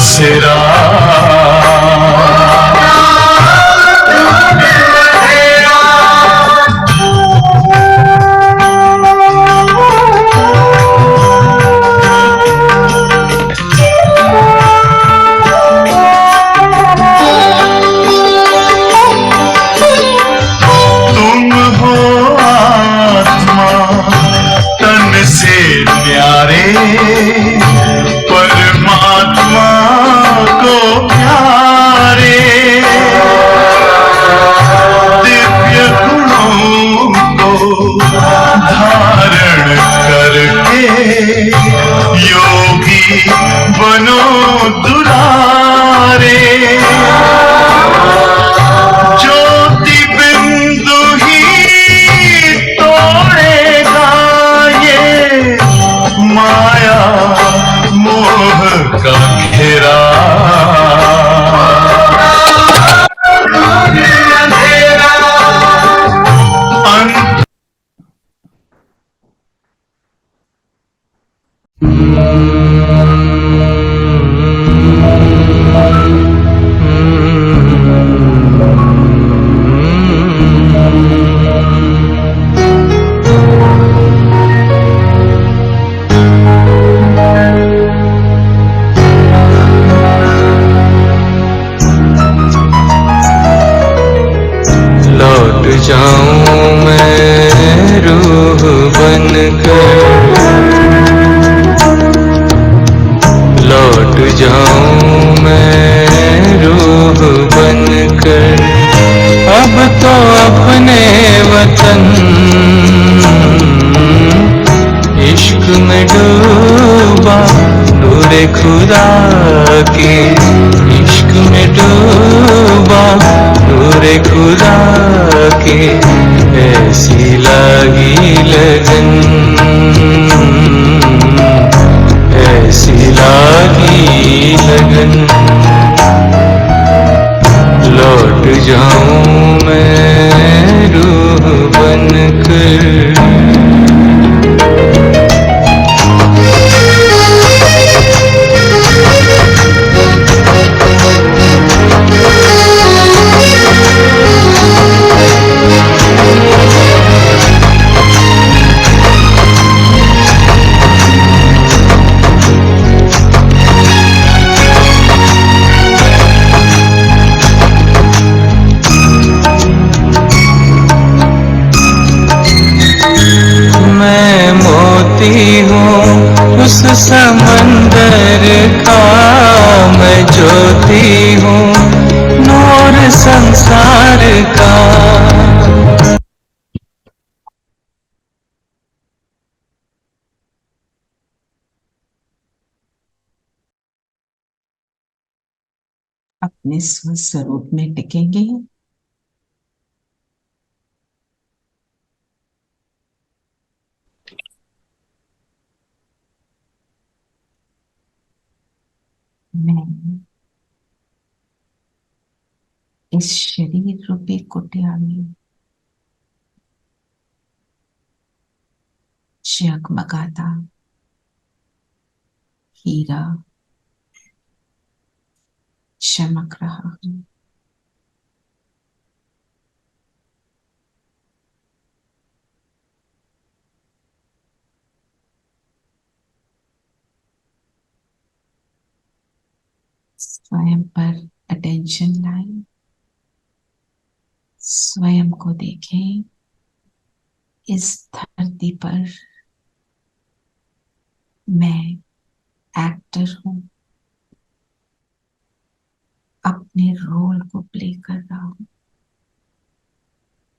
सिरा। तुम हो आत्मा तन से न्यारे, परमात्मा को प्यारे। दिव्य गुणों को धारण करके योगी बनो दुलारे। ज्योति बिंदु ही तोड़ेगा ये माया मोह का घेरा। लौट जाऊं मैं रूह बनकर, लौट जाऊं मैं रूह बनकर। अब तो अपने वतन इश्क में डूबा, नूरे खुदा के इश्क में डूबा, नूरे खुदा के। ऐसी लगी लगन, ऐसी लगी लगन। लौट जाऊं मैं रूह बनकर। हूँ उस समंदर का, मैं ज्योति हूँ नूर संसार का। अपने स्वरूप में टिकेंगे। मैं इस शरीर रूपी कुटिया में जगमगाता हीरा चमक रहा हूं। स्वयं पर अटेंशन लाएं, स्वयं को देखें। इस धरती पर मैं एक्टर हूं, अपने रोल को प्ले कर रहा हूं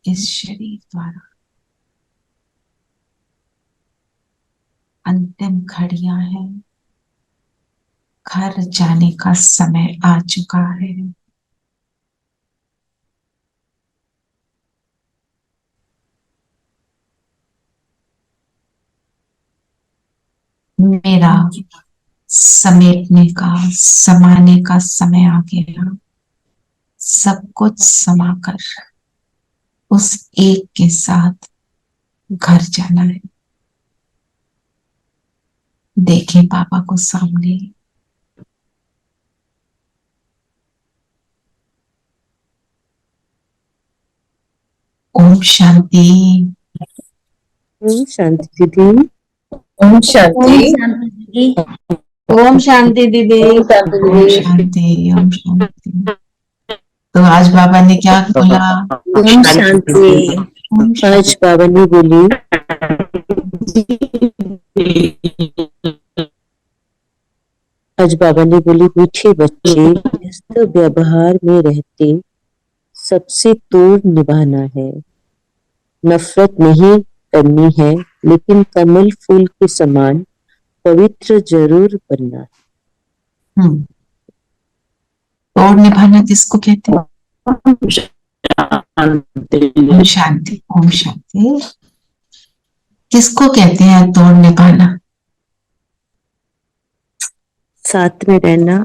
इस शरीर द्वारा। अंतिम घड़ियां हैं, घर जाने का समय आ चुका है। मेरा समेटने का, समाने का समय आ गया। सब कुछ समाकर उस एक के साथ घर जाना है। देखें बाबा को सामने, ओम शांति। ओम शांति दीदी। ओम शांति। ओम शांति दीदी। ओम शांति ओम दीदी। शांति। ओम शांति। तो आज बाबा ने क्या बोला? ओम शांति। ओम शांति। आज बाबा ने बोली, मीठे बच्चे व्यस्त व्यवहार में रहते सबसे तोड़ निभाना है, नफरत नहीं करनी है, लेकिन कमल फूल के समान पवित्र जरूर बनना है। तोड़ निभाना किसको कहते हैं? ओम शांति। ओम शांति किसको कहते हैं? तोड़ निभाना, साथ में रहना,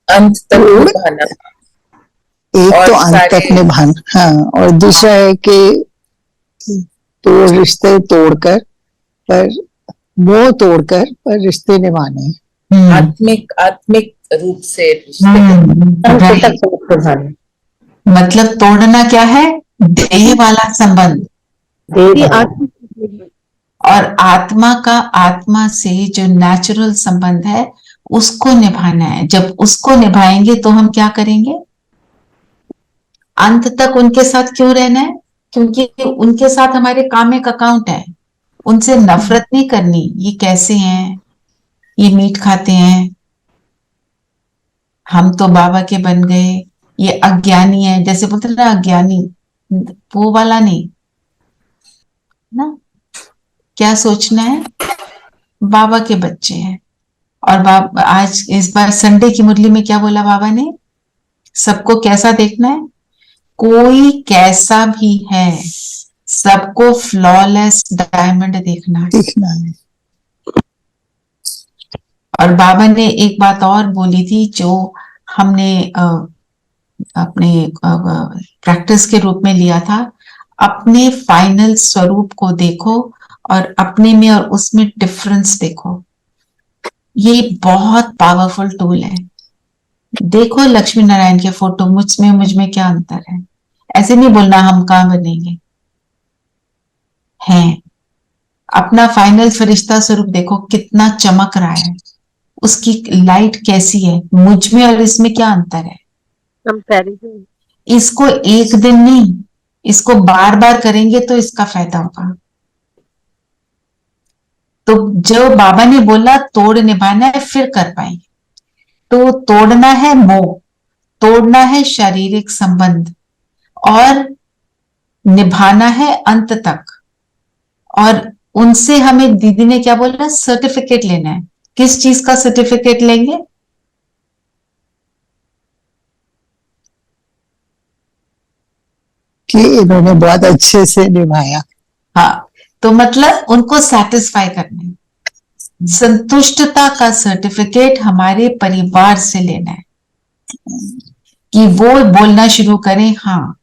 अंत तक निभाना। एक और तो अंत तक सारे- निभाना, हाँ, और दूसरा है कि तो रिश्ते तोड़कर, पर मोह तोड़कर, पर रिश्ते निभाने हैं। आत्मिक रूप से रिश्ते right। अंत तक निभाना। मतलब तोड़ना क्या है? देह वाला संबंध, और आत्मा का आत्मा से जो नेचुरल संबंध है उसको निभाना है। जब उसको निभाएंगे तो हम क्या करेंगे? अंत तक उनके साथ क्यों रहना है? क्योंकि उनके साथ हमारे कामिक अकाउंट है। उनसे नफरत नहीं करनी। ये कैसे हैं? ये मीट खाते हैं, हम तो बाबा के बन गए, ये अज्ञानी है, जैसे बोलते ना अज्ञानी, वो वाला नहीं ना। क्या सोचना है? बाबा के बच्चे हैं। और बाबा आज इस बार संडे की मुरली में क्या बोला बाबा ने? सबको कैसा देखना है? कोई कैसा भी है, सबको फ्लॉलेस डायमंड देखना है। दिखना है। और बाबा ने एक बात और बोली थी जो हमने अपने प्रैक्टिस के रूप में लिया था, अपने फाइनल स्वरूप को देखो और अपने में और उसमें डिफरेंस देखो। ये बहुत पावरफुल टूल है। देखो लक्ष्मी नारायण के फोटो, मुझ में क्या अंतर है। ऐसे नहीं बोलना हम कहाँ बनेंगे हैं। अपना फाइनल फरिश्ता स्वरूप देखो कितना चमक रहा है, उसकी लाइट कैसी है। मुझ में और इसमें क्या अंतर है? इसको एक दिन नहीं, इसको बार बार करेंगे तो इसका फायदा होगा। तो जो बाबा ने बोला तोड़ निभाना है, फिर कर पाएंगे। तो तोड़ना है मोह, तोड़ना है शारीरिक संबंध, और निभाना है अंत तक। और उनसे हमें दीदी ने क्या बोला? सर्टिफिकेट लेना है। किस चीज का सर्टिफिकेट लेंगे? कि इन्होंने बहुत अच्छे से निभाया। हाँ, तो मतलब उनको सेटिस्फाई करना है। संतुष्टता का सर्टिफिकेट हमारे परिवार से लेना है कि वो बोलना शुरू करें, हाँ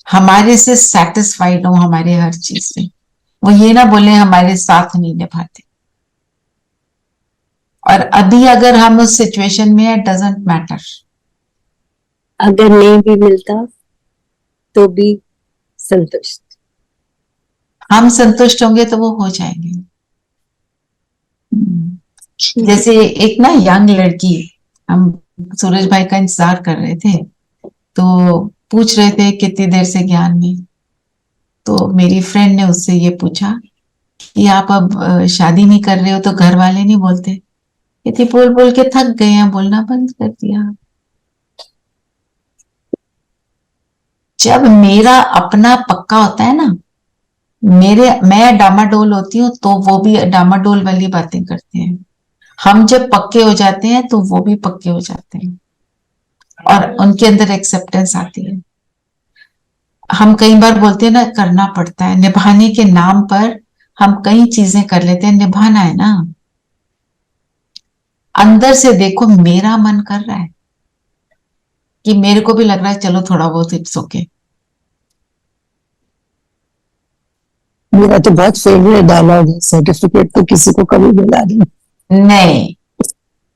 हमारे से सेटिस्फाइड हो हमारे हर चीज से। वो ये ना बोले हमारे साथ नहीं निभाते। और अभी अगर हम उस सिचुएशन में है, डजंट मैटर। अगर नहीं भी मिलता तो भी संतुष्ट। हम संतुष्ट होंगे तो वो हो जाएंगे। जैसे एक ना यंग लड़की, हम सूरज भाई का इंतजार कर रहे थे, तो पूछ रहे थे कितनी देर से ज्ञान में। तो मेरी फ्रेंड ने उससे ये पूछा कि आप अब शादी नहीं कर रहे हो तो घर वाले नहीं बोलते? कहती बोल बोल के थक गए हैं, बोलना बंद कर दिया। जब मेरा अपना पक्का होता है ना, मैं डामाडोल होती हूँ तो वो भी डामाडोल वाली बातें करते हैं। हम जब पक्के हो जाते हैं तो वो भी पक्के हो जाते हैं, और उनके अंदर एक्सेप्टेंस आती है। हम कई बार बोलते हैं ना, करना पड़ता है निभाने के नाम पर। हम कई चीजें कर लेते हैं, निभाना है ना। अंदर से देखो, मेरा मन कर रहा है कि मेरे को भी लग रहा है चलो थोड़ा बहुत इट्स ओके। मेरा तो बहुत फेवरेट डायलॉग है, सर्टिफिकेट तो किसी को कभी मिला नहीं,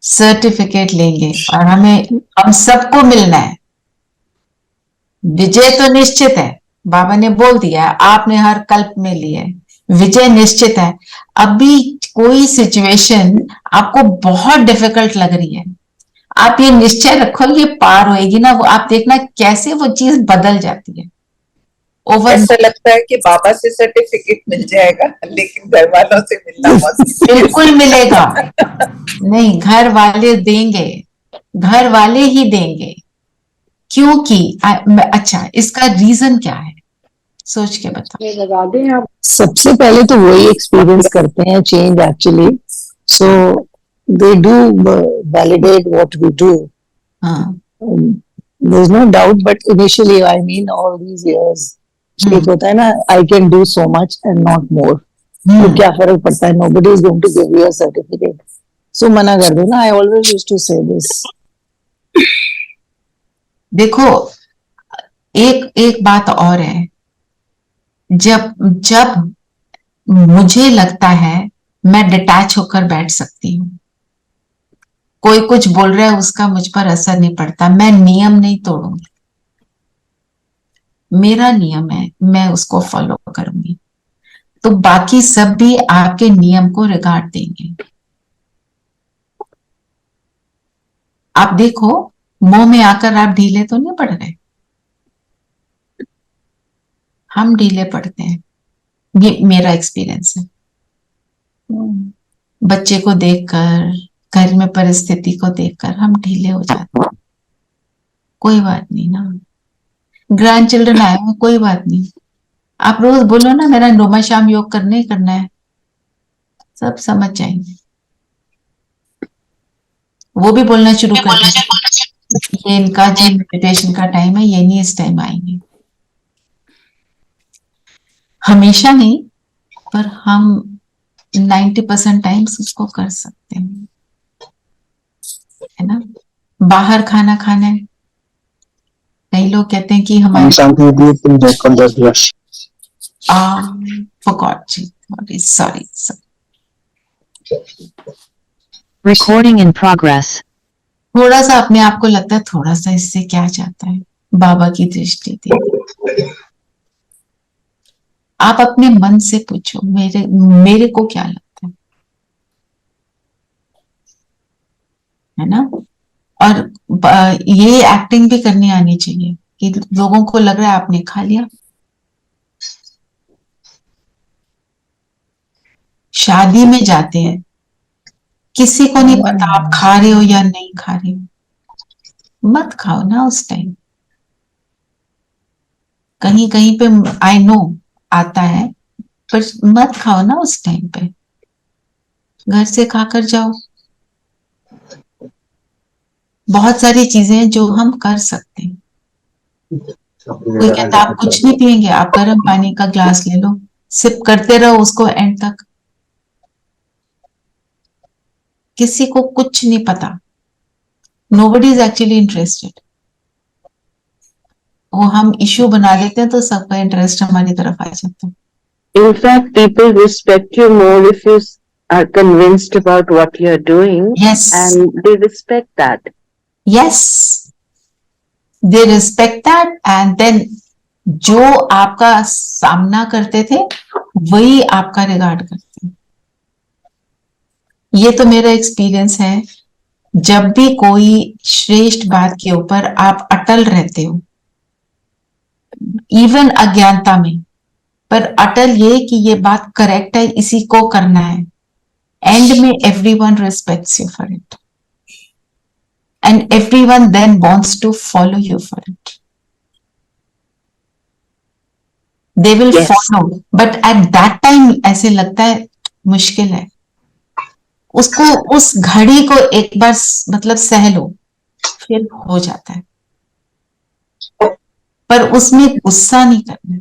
सर्टिफिकेट लेंगे और हम सबको मिलना है। विजय तो निश्चित है, बाबा ने बोल दिया है, आपने हर कल्प में ली है, विजय निश्चित है। अभी कोई सिचुएशन आपको बहुत डिफिकल्ट लग रही है, आप ये निश्चय रखो ये पार होएगी ना, वो आप देखना कैसे वो चीज बदल जाती है ओवर। ऐसा लगता है कि बाबा से सर्टिफिकेट मिल जाएगा, लेकिन घर वालों से मिलना मुश्किल है। बिल्कुल मिलेगा, नहीं घर वाले देंगे, घर वाले ही देंगे, क्योंकि अच्छा इसका रीजन क्या है, सोच के बताओ। ये लगा दें आप। सबसे पहले तो वही एक्सपीरियंस करते हैं change actually, so they do validate what we do, हाँ there is no doubt, but initially I mean all these years एक होता है ना, I can do so much and not more, तो क्या फर्क पड़ता है, nobody is going to give you a certificate, so मना कर दो ना। I always used to say this. देखो एक एक बात और है, जब जब मुझे लगता है मैं डिटैच होकर बैठ सकती हूँ, कोई कुछ बोल रहा है उसका मुझ पर असर नहीं पड़ता, मैं नियम नहीं तोड़ूंगी, मेरा नियम है मैं उसको फॉलो करूंगी, तो बाकी सब भी आपके नियम को रिगार्ड देंगे। आप देखो मोह में आकर आप ढीले तो नहीं पड़ रहे, हम ढीले पड़ते हैं, ये मेरा एक्सपीरियंस है। बच्चे को देखकर, घर में परिस्थिति को देखकर हम ढीले हो जाते हैं, कोई बात नहीं ना, ग्रैंड चिल्ड्रन आए हुए कोई बात नहीं, आप रोज बोलो ना मेरा रोमा शाम योग करना ही करना है, सब समझ जाएंगे, वो भी बोलना शुरू कर देंगे ये इनका जो मेडिटेशन का टाइम है, ये नहीं इस टाइम आएंगे, हमेशा नहीं पर हम 90% टाइम्स उसको कर सकते हैं, है ना। बाहर खाना खाना है, कई लोग कहते हैं कि हमारे सॉरी Recording in progress. थोड़ा सा अपने आप को लगता है थोड़ा सा इससे क्या जाता है, बाबा की दृष्टि थी। आप अपने मन से पूछो मेरे को क्या लगता है ना। और ये एक्टिंग भी करनी आनी चाहिए कि लोगों को लग रहा है आपने खा लिया, शादी में जाते हैं किसी को नहीं पता आप खा रहे हो या नहीं खा रहे हो, मत खाओ ना उस टाइम, कहीं कहीं पे आई नो आता है, पर मत खाओ ना उस टाइम पे, घर से खाकर जाओ। बहुत सारी चीजें हैं जो हम कर सकते हैं, कोई कहता आप कुछ नहीं पिएंगे, आप गर्म पानी का ग्लास ले लो, सिप करते रहो उसको एंड तक, किसी को कुछ नहीं पता, नोबडी इज एक्चुअली इंटरेस्टेड, वो हम इश्यू बना देते हैं तो सबका इंटरेस्ट हमारी तरफ आ जाता है। In fact, people respect you more if you are convinced about what you are doing. Yes. And they respect that. Yes, they respect that, and then जो आपका सामना करते थे वही आपका रिगार्ड करते हैं। ये तो मेरा एक्सपीरियंस है, जब भी कोई श्रेष्ठ बात के ऊपर आप अटल रहते हो, इवन अज्ञानता में, पर अटल ये कि ये बात करेक्ट है, इसी को करना है, एंड में everyone respects you for it and everyone then wants to follow you for it, they will follow, but at that time ऐसे लगता है मुश्किल है, उसको उस घड़ी को एक बार मतलब सह लो, फिर हो जाता है, पर उसमें गुस्सा नहीं करना।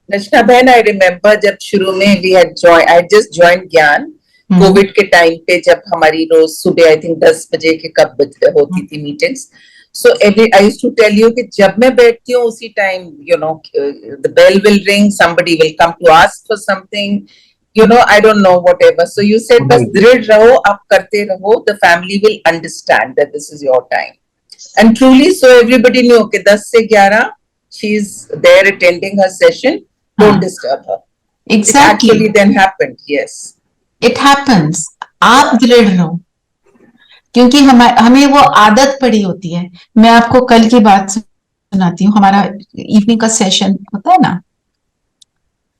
रचना बहन, आई रिमेम्बर जब शुरू में we had join, I just join ज्ञान कोविड के टाइम पे, जब हमारी रोज सुबह आई थिंक 10 बजे के कब होती थी meetings, so every I used to tell you कि जब मैं बैठती हूँ उसी time you know the bell will ring, somebody will come to ask for something, you know, I don't know, whatever. So you said, बस दृढ़ रहो, आप करते रहो, the family will understand that this is your time. And truly, so everybody knew कि 10 से 11 she's there attending her session, don't हाँ. disturb her. It Exactly. actually then happened, yes. It happens. आप दृढ़ रहो, क्योंकि हमें वो आदत पड़ी होती है. मैं आपको कल की बात सुनाती हूँ. हमारा इवनिंग का सेशन होता है ना,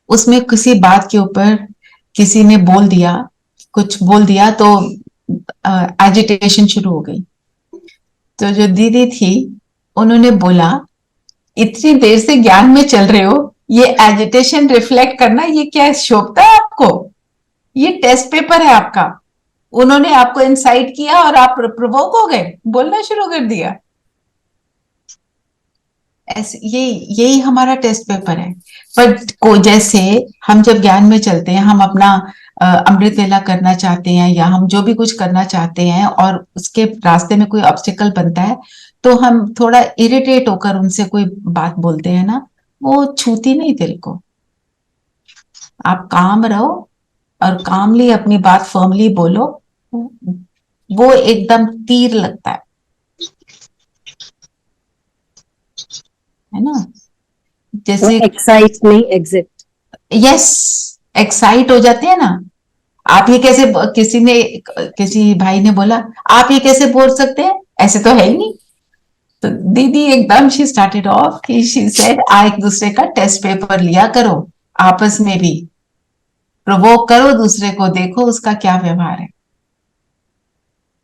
उसमें किसी बात के ऊपर किसी ने कुछ बोल दिया तो एजिटेशन शुरू हो गई. तो जो दीदी थी उन्होंने बोला, इतनी देर से ज्ञान में चल रहे हो, ये एजिटेशन रिफ्लेक्ट करना ये क्या शोभता है आपको? ये टेस्ट पेपर है आपका. उन्होंने आपको इंसाइट किया और आप प्रोवोक हो गए, बोलना शुरू कर दिया. ऐसे यही हमारा टेस्ट पेपर है. पर जैसे हम जब ज्ञान में चलते हैं, हम अपना अमृत वेला करना चाहते हैं या हम जो भी कुछ करना चाहते हैं और उसके रास्ते में कोई ऑब्स्टिकल बनता है, तो हम थोड़ा इरिटेट होकर उनसे कोई बात बोलते हैं ना, वो छूती नहीं दिल को. आप काम रहो और कामली अपनी बात फर्मली बोलो, वो एकदम तीर लगता है ना. जैसे एक्साइट नहीं, एग्जिट. यस, एक्साइट हो जाते हैं ना. आप ये कैसे, किसी भाई ने बोला, आप ये कैसे बोल सकते हैं, ऐसे तो है ही नहीं. तो दीदी एकदम she started off, she said, एक दूसरे का टेस्ट पेपर लिया करो, आपस में भी प्रोवोक करो दूसरे को, देखो उसका क्या व्यवहार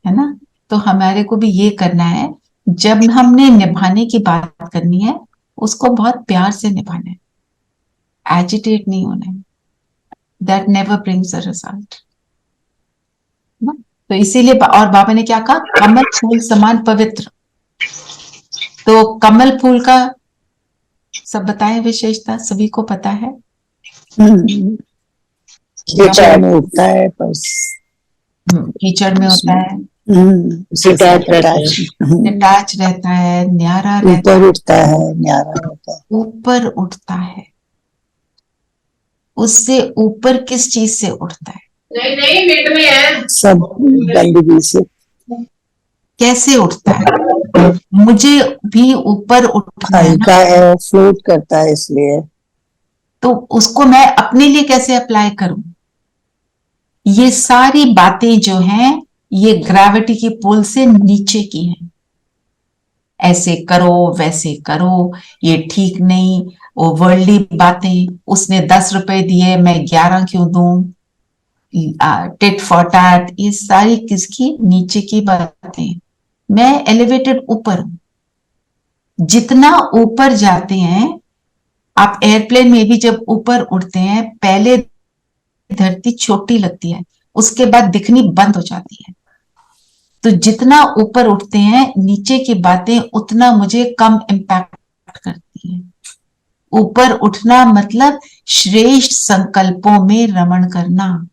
है ना. तो हमारे को भी ये करना है, जब हमने निभाने की बात करनी है उसको बहुत प्यार से निभाना है, एजिटेट नहीं होना है. That never brings a result. तो इसीलिए और बाबा ने क्या कहा, कमल फूल समान पवित्र. तो कमल फूल का सब बताएं विशेषता, सभी को पता है. कीचड़ में उठता है, बस कीचड़ में होता है, डिटैच रहता है, न्यारा रहता है, ऊपर उठता है, न्यारा रहता है. ऊपर उठता है. उससे ऊपर किस चीज से उठता है? नहीं मिड में है. सब गंदगी से. कैसे उठता है? मुझे भी ऊपर उठना है हल्का ना, है, फ्लोट करता है, इसलिए. तो उसको मैं अपने लिए कैसे अप्लाई करूं? ये सारी बातें जो हैं, ये ग्रेविटी की पुल से नीचे की हैं. ऐसे करो, वैसे करो, ये ठीक नहीं, वो वर्ल्डली बातें, उसने 10 रुपए दिए मैं 11 क्यों दूं, टिट फॉर टैट, ये सारी किसकी, नीचे की बातें. मैं एलिवेटेड ऊपर हूं. जितना ऊपर जाते हैं आप, एयरप्लेन में भी जब ऊपर उड़ते हैं, पहले धरती छोटी लगती है, उसके बाद दिखनी बंद हो जाती है. तो जितना ऊपर उठते हैं, नीचे की बातें उतना मुझे कम इम्पैक्ट करती है. ऊपर उठना मतलब श्रेष्ठ संकल्पों में रमण करना.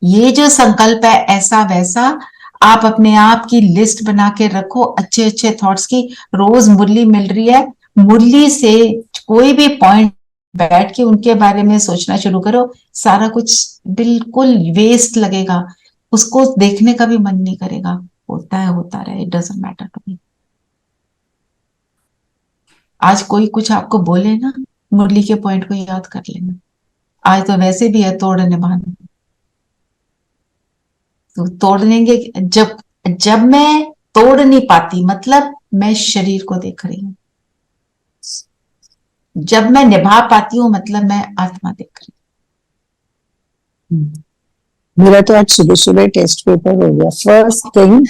ये जो संकल्प है ऐसा वैसा, आप अपने आप की लिस्ट बना के रखो अच्छे अच्छे थॉट्स की. रोज मुरली मिल रही है, मुरली से कोई भी पॉइंट बैठ के उनके बारे में सोचना शुरू करो. सारा कुछ बिल्कुल वेस्ट लगेगा, उसको देखने का भी मन नहीं करेगा. होता रहे, it doesn't matter to me. आज कोई कुछ आपको बोले ना, मुरली के पॉइंट को याद कर लेना. आज तो वैसे भी है तोड़ निभाना, तो तोड़ लेंगे. जब मैं तोड़ नहीं पाती, मतलब मैं शरीर को देख रही हूं. जब मैं निभा पाती हूँ, मतलब मैं आत्मा देख रही हूँ. मेरा तो आज सुबह सुबह टेस्ट पेपर हो गया. First thing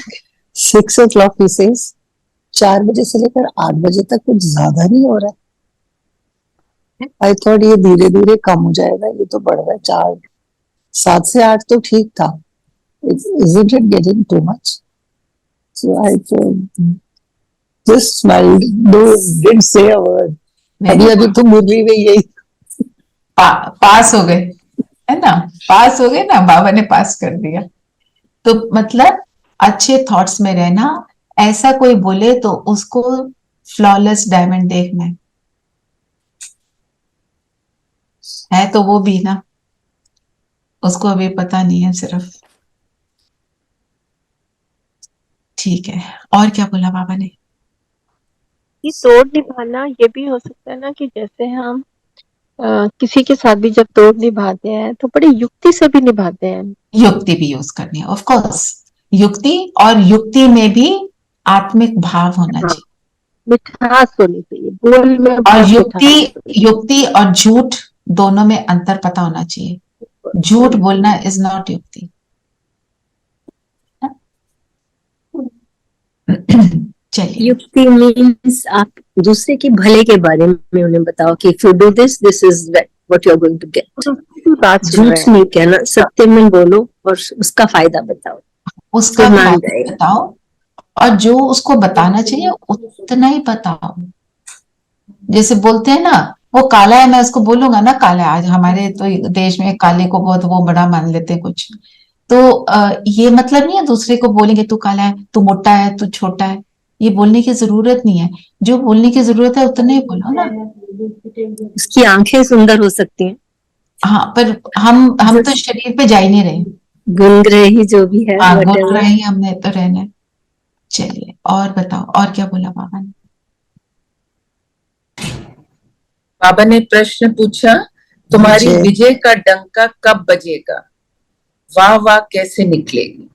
6 o'clock he says, 4 बजे से लेकर 8 बजे तक कुछ ज्यादा नहीं हो रहा है. आई थॉट ये धीरे धीरे कम हो जाएगा, ये तो बढ़ रहा है. 7 से 8 तो ठीक था. Isn't it getting too much? So I just smiled. No, didn't say a word. अभी तो मुरली में यही पास हो गए, है ना, पास हो गए ना, बाबा ने पास कर दिया. तो मतलब अच्छे थॉट्स में रहना. ऐसा कोई बोले तो उसको फ्लॉलेस डायमंड देखना है तो वो भी ना, उसको अभी पता नहीं है सिर्फ. ठीक है, और क्या बोला बाबा ने? कि तोड़ निभाना ये भी हो सकता है ना कि जैसे हम किसी के साथ भी जब तोड़ निभाते हैं तो बड़ी युक्ति से भी निभाते हैं। युक्ति भी यूज करनी है, ऑफ कोर्स, युक्ति, और युक्ति में भी आत्मिक भाव होना हाँ, चाहिए। मिठास होनी चाहिए बोल में, और बहुत युक्ति, मिठास। युक्ति और झूठ दोनों में अंतर पता होना चाहिए। झूठ बोलना इज नॉट युक्ति। चलिए, युक्ति मीन्स आप दूसरे के भले के बारे में उन्हें बताओ कि if you do this this is what you are going to get. बात सुन झूठ रहे हैं। नहीं कहना, सत्य में बोलो और उसका फायदा बताओ, उसका तो मान फायदा जाएगा। बताओ, और जो उसको बताना चाहिए उतना ही बताओ। जैसे बोलते हैं ना, वो काला है, मैं उसको बोलूंगा ना काला है। आज हमारे तो देश में काले को बहुत वो बड़ा मान लेते हैं कुछ। तो ये मतलब नहीं है दूसरे को बोलेंगे तू काला है, तू मोटा है, तू छोटा है, ये बोलने की जरूरत नहीं है। जो बोलने की जरूरत है उतना ही बोलो ना। उसकी आंखें सुंदर हो सकती हैं, हाँ, पर हम तो शरीर पे जा ही नहीं रहे। गुणग्राही जो भी है, हाँ, whatever। गुण रही हमने तो रहना है। चलिए, और बताओ, और क्या बोला बाबा ने? बाबा ने प्रश्न पूछा, तुम्हारी विजय। विजय का डंका कब बजेगा? वाह वाह कैसे निकलेगी?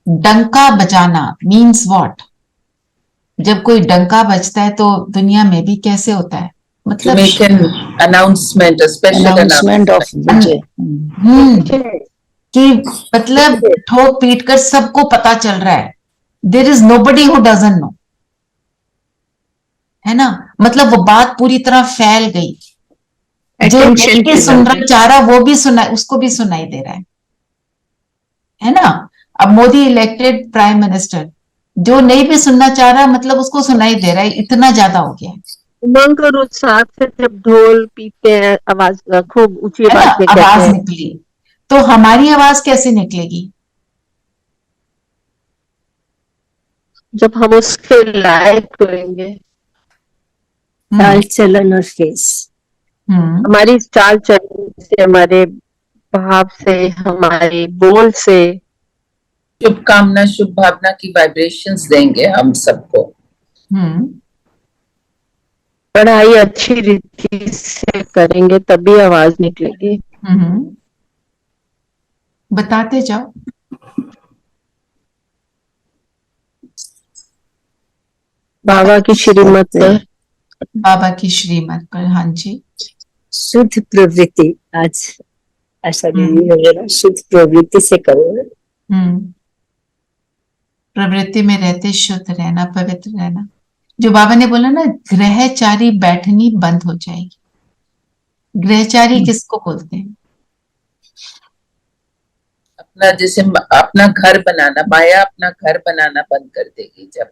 डंका बजाना मीन्स व्हाट? जब कोई डंका बजता है तो दुनिया में भी कैसे होता है? To मतलब make an announcement, a special announcement of Vijay. कि मतलब ठोक पीट कर सबको पता चल रहा है। There is nobody who doesn't know, है ना? मतलब वो बात पूरी तरह फैल गई। जो Attention नहीं की सुनना बात। चाह रहा वो भी सुना, उसको भी सुनाई दे रहा है ना? अब मोदी इलेक्टेड प्राइम मिनिस्टर, जो नहीं भी सुनना चाह रहा मतलब उसको सुनाई दे रहा है, इतना ज्यादा हो गया है। उमंग और उत्साह से जब ढोल पीटते हैं, आवाज खूब ऊंची है ना? आवाज में कहते आवाज हैं, निकली, तो हमारी आवाज कैसे निकलेगी? जब हम उसके लायक होंगे। चाल चलन और फेस। हमारी चाल चलन से, हमारे भाव से, हमारे बोल से। शुभकामना, शुभ भावना की वाइब्रेशंस देंगे हम सबको। पढ़ाई अच्छी रीति से करेंगे तभी आवाज निकलेगी। बताते जाओ। बाबा की श्रीमत पर, बाबा की श्रीमत पर। हाँ जी। शुद्ध प्रवृत्ति, आज ऐसा नहीं वगैरह, शुद्ध प्रवृत्ति से करो। प्रवृत्ति में रहते शुद्ध रहना, पवित्र रहना। जो बाबा ने बोला ना, ग्रहचारी बैठनी बंद हो जाएगी। ग्रहचारी किसको बोलते हैं? अपना जैसे अपना घर बनाना, माया अपना घर बनाना बंद कर देगी जब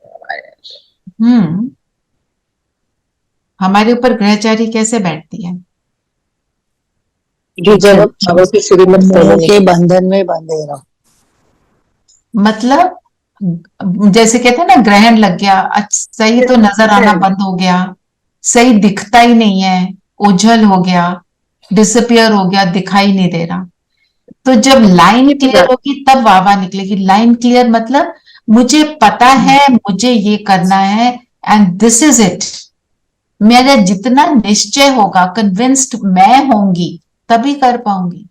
हमारे ऊपर ग्रहचारी कैसे बैठती है? जब बाबा की श्रीमत मोह के बंधन में बंधे रहो। मतलब जैसे कहते हैं ना, ग्रहण लग गया, सही तो नजर आना बंद हो गया, सही दिखता ही नहीं है, ओझल हो गया, डिसअपियर हो गया, दिखाई नहीं दे रहा। तो जब लाइन क्लियर होगी तब वावा निकलेगी। लाइन क्लियर मतलब मुझे पता है मुझे ये करना है एंड दिस इज इट। मेरा जितना निश्चय होगा, कन्विंस्ड मैं होंगी, तभी कर पाऊंगी।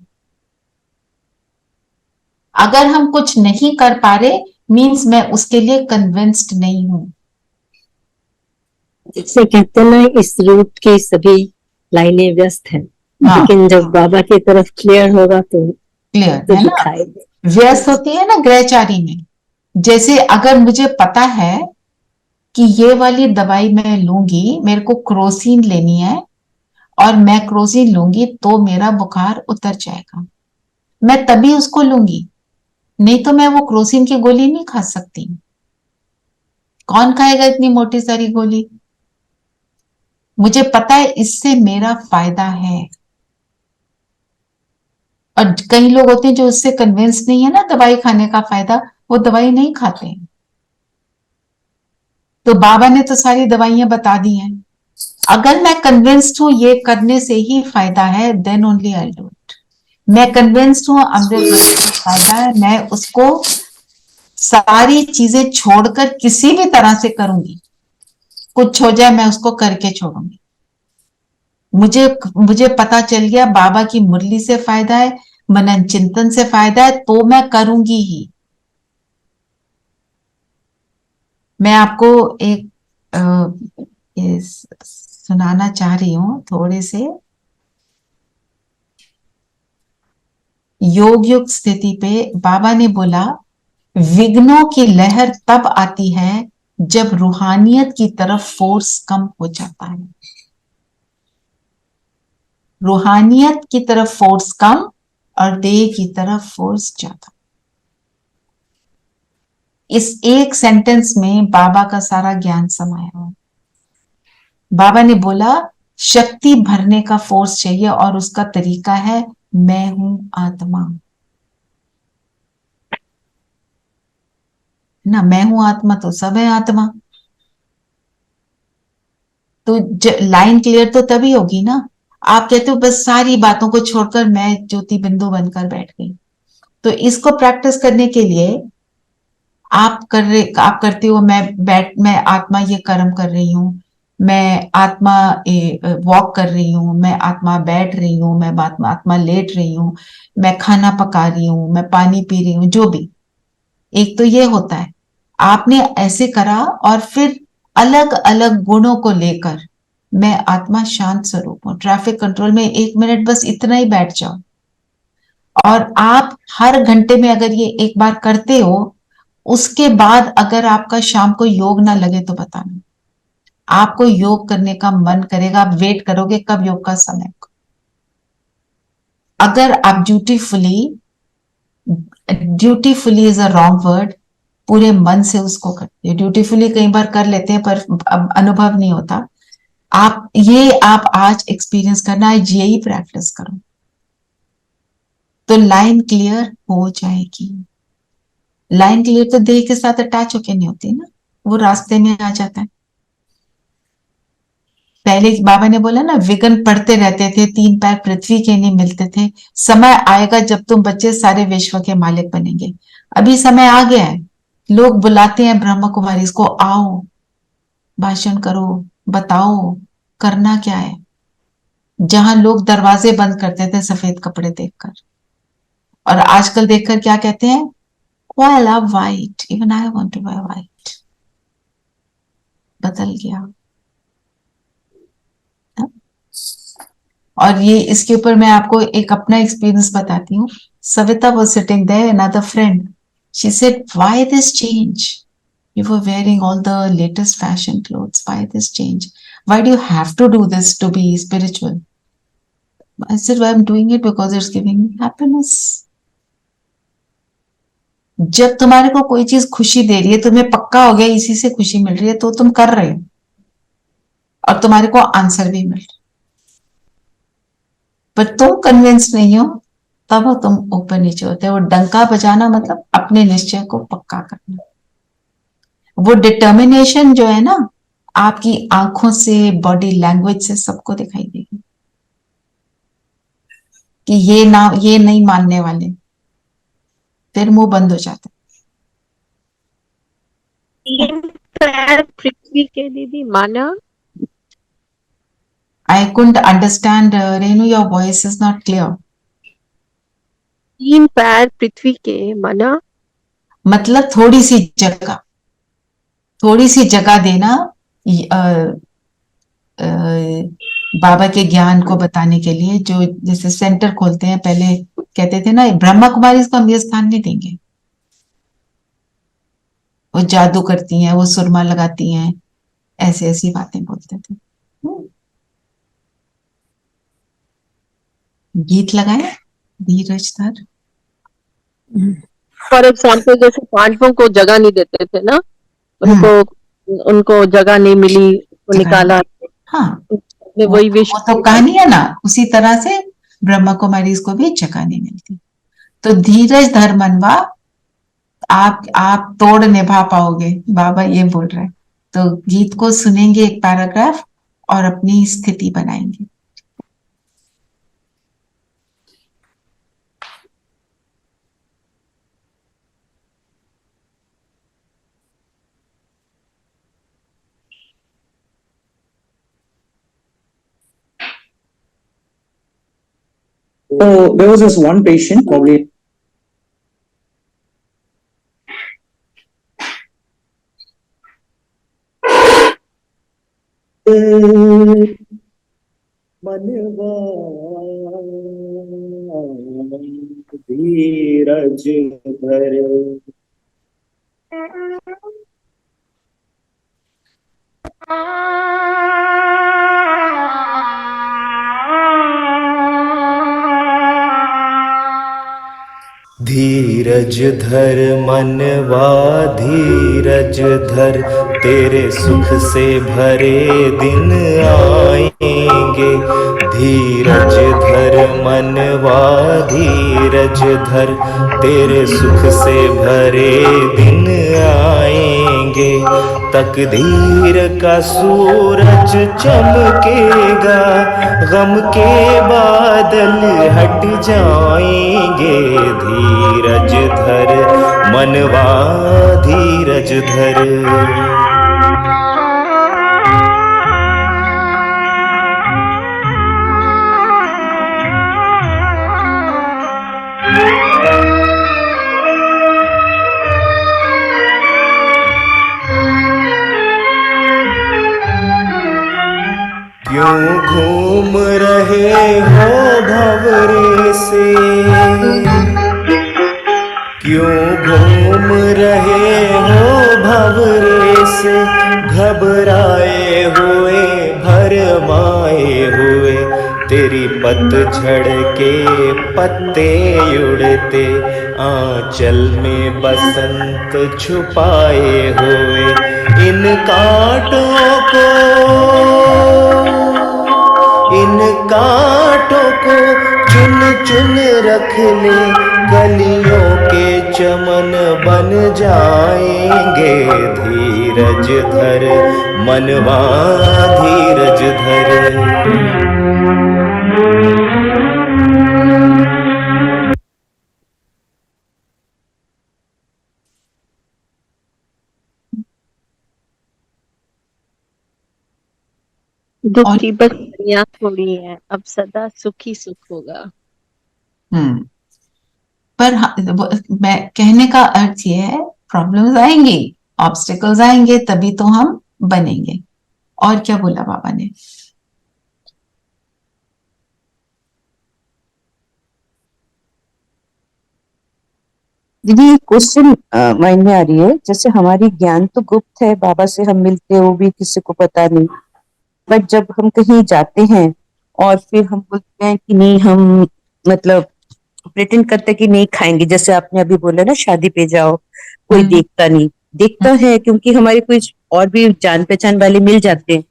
अगर हम कुछ नहीं कर पा रहे मीन्स मैं उसके लिए कन्विंस्ड नहीं हूं। जैसे कहते ना, इस रूट की सभी लाइनें व्यस्त हैं। लेकिन जब बाबा की तरफ क्लियर होगा तो क्लियर है ना? व्यस्त होती है ना ग्रहचारी में। जैसे अगर मुझे पता है कि ये वाली दवाई मैं लूंगी, मेरे को क्रोसिन लेनी है और मैं क्रोसिन लूंगी तो मेरा बुखार उतर जाएगा, मैं तभी उसको लूंगी। नहीं तो मैं वो क्रोसिन की गोली नहीं खा सकती। कौन खाएगा इतनी मोटी सारी गोली? मुझे पता है इससे मेरा फायदा है। और कई लोग होते हैं जो उससे कन्विंस नहीं है ना दवाई खाने का फायदा, वो दवाई नहीं खाते। तो बाबा ने तो सारी दवाइयां बता दी हैं। अगर मैं कन्विंस्ड हूं ये करने से ही फायदा है, then only I do it. मैं कन्विंस्ड हूं अमृत से फायदा है, मैं उसको सारी चीजें छोड़कर किसी भी तरह से करूंगी। कुछ हो जाए मैं उसको करके छोड़ूंगी। मुझे मुझे पता चल गया बाबा की मुरली से फायदा है, मनन चिंतन से फायदा है, तो मैं करूंगी ही। मैं आपको एक सुनाना चाह रही हूँ थोड़े से। योग युक्त स्थिति पे बाबा ने बोला, विघ्नों की लहर तब आती है जब रूहानियत की तरफ फोर्स कम हो जाता है। रूहानियत की तरफ फोर्स कम और देह की तरफ फोर्स ज्यादा। इस एक सेंटेंस में बाबा का सारा ज्ञान समाया हुआ। बाबा ने बोला शक्ति भरने का फोर्स चाहिए और उसका तरीका है मैं हूं आत्मा। ना मैं हूं आत्मा तो सब है आत्मा। तो लाइन क्लियर तो तभी होगी ना। आप कहते हो बस सारी बातों को छोड़कर मैं ज्योति बिंदु बनकर बैठ गई। तो इसको प्रैक्टिस करने के लिए आप करते हो मैं आत्मा ये कर्म कर रही हूँ, मैं आत्मा वॉक कर रही हूँ, मैं आत्मा बैठ रही हूँ, मैं आत्मा लेट रही हूँ, मैं खाना पका रही हूँ, मैं पानी पी रही हूँ, जो भी। एक तो ये होता है आपने ऐसे करा और फिर अलग अलग गुणों को लेकर मैं आत्मा शांत स्वरूप हूं, ट्रैफिक कंट्रोल में 1 मिनट बस इतना ही बैठ जाओ। और आप हर घंटे में अगर ये एक बार करते हो, उसके बाद अगर आपका शाम को योग ना लगे तो बताना, आपको योग करने का मन करेगा। आप वेट करोगे कब योग का समय होगा। अगर आप ड्यूटीफुली इज अ रॉन्ग वर्ड, पूरे मन से उसको करते हो। ड्यूटीफुली कई बार कर लेते हैं पर अब अनुभव नहीं होता। आप आज एक्सपीरियंस करना है, यही प्रैक्टिस करो तो लाइन क्लियर हो जाएगी। लाइन क्लियर तो देह के साथ अटैच होके नहीं होती ना, वो रास्ते में आ जाता है। पहले बाबा ने बोला ना, विघ्न पड़ते रहते थे, 3 पैर पृथ्वी के नहीं मिलते थे। समय आएगा जब तुम बच्चे सारे विश्व के मालिक बनेंगे। अभी समय आ गया है। लोग बुलाते हैं ब्रह्मा कुमारी इसको, आओ भाषण करो, बताओ करना क्या है। जहां लोग दरवाजे बंद करते थे सफेद कपड़े देखकर, और आजकल देखकर क्या कहते हैं, Oh, I love white. Even I want to wear white. बदल गया। हाँ? और ये इसके ऊपर मैं आपको एक अपना एक्सपीरियंस बताती हूँ। Savita was sitting there, another friend. She said, "Why this change? You were wearing all the latest fashion clothes. Why this change? Why do you have to do this to be spiritual?" I said, "Well, I'm doing it because it's giving me happiness." जब तुम्हारे को कोई चीज खुशी दे रही है, तुम्हें पक्का हो गया इसी से खुशी मिल रही है, तो तुम कर रहे हो और तुम्हारे को आंसर भी मिल रहा है। पर तुम कन्विंस नहीं हो, तब तुम ऊपर नीचे होते हो। वो डंका बजाना मतलब अपने निश्चय को पक्का करना। वो डिटर्मिनेशन जो है ना, आपकी आंखों से, बॉडी लैंग्वेज से सबको दिखाई देगी कि ये नहीं मानने वाले, फिर मुंह बंद हो जाता है। 3 पैर पृथ्वी के दीदी माना। I couldn't understand, Renu, your voice is not clear. 3 पैर पृथ्वी के माना मतलब थोड़ी सी जगह देना बाबा के ज्ञान को बताने के लिए। जो जैसे सेंटर खोलते हैं, पहले कहते थे ना ब्रह्मा कुमारी को हम ये स्थान नहीं देंगे, वो जादू करती हैं, वो सुरमा लगाती हैं, ऐसी ऐसी बातें बोलते थे। गीत लगाए धीरज धर। फॉर एग्जाम्पल जैसे पांडवों को जगह नहीं देते थे ना, उनको उनको जगह नहीं मिली, वो निकाला। हाँ, वही विश वो तो कहानी है ना, उसी तरह से ब्रह्मा कुमारी को भी जगह नहीं मिलती। तो धीरज धर मनवा, आप तोड़ निभा पाओगे, बाबा ये बोल रहे हैं। तो गीत को सुनेंगे एक पैराग्राफ और अपनी स्थिति बनाएंगे। So there was this one patient, probably धीरज धर। धीरज धर मनवा धीरज धर, तेरे सुख से भरे दिन आएंगे। धीरज धर मनवा धीरज धर, तेरे सुख से भरे दिन आएंगे। तकदीर का सूरज चमकेगा, गम के बादल हट जाएंगे। धीरज धर मनवा धीरज धर। क्यों घूम रहे हो भंवरे से, क्यों घूम रहे हो भंवरे से। घबराए हुए भरमाए हुए, तेरी पतझड़ के पत्ते उड़ते। आंचल में बसंत छुपाए हुए, इन कांटों को, इन कांटों को चुन चुन रख ले। कलियों के चमन बन जाएंगे। धीरज धर मनवा धीरज धर। दुख की बस दुनिया थोड़ी है, अब सदा सुखी सुख होगा। पर मैं कहने का अर्थ ये है, प्रॉब्लम्स आएंगी, ऑब्स्टिकल्स आएंगे, तभी तो हम बनेंगे। और क्या बोला बाबा ने? दीदी क्वेश्चन माइंड में आ रही है, जैसे हमारी ज्ञान तो गुप्त है, बाबा से हम मिलते हैं वो भी किसी को पता नहीं, बट जब हम कहीं जाते हैं और फिर हम बोलते हैं कि नहीं, हम मतलब प्रिटेंड करते कि नहीं खाएंगे। जैसे आपने अभी बोला ना, शादी पे जाओ कोई देखता नहीं, देखता है क्योंकि हमारे कुछ और भी जान पहचान वाले मिल जाते हैं।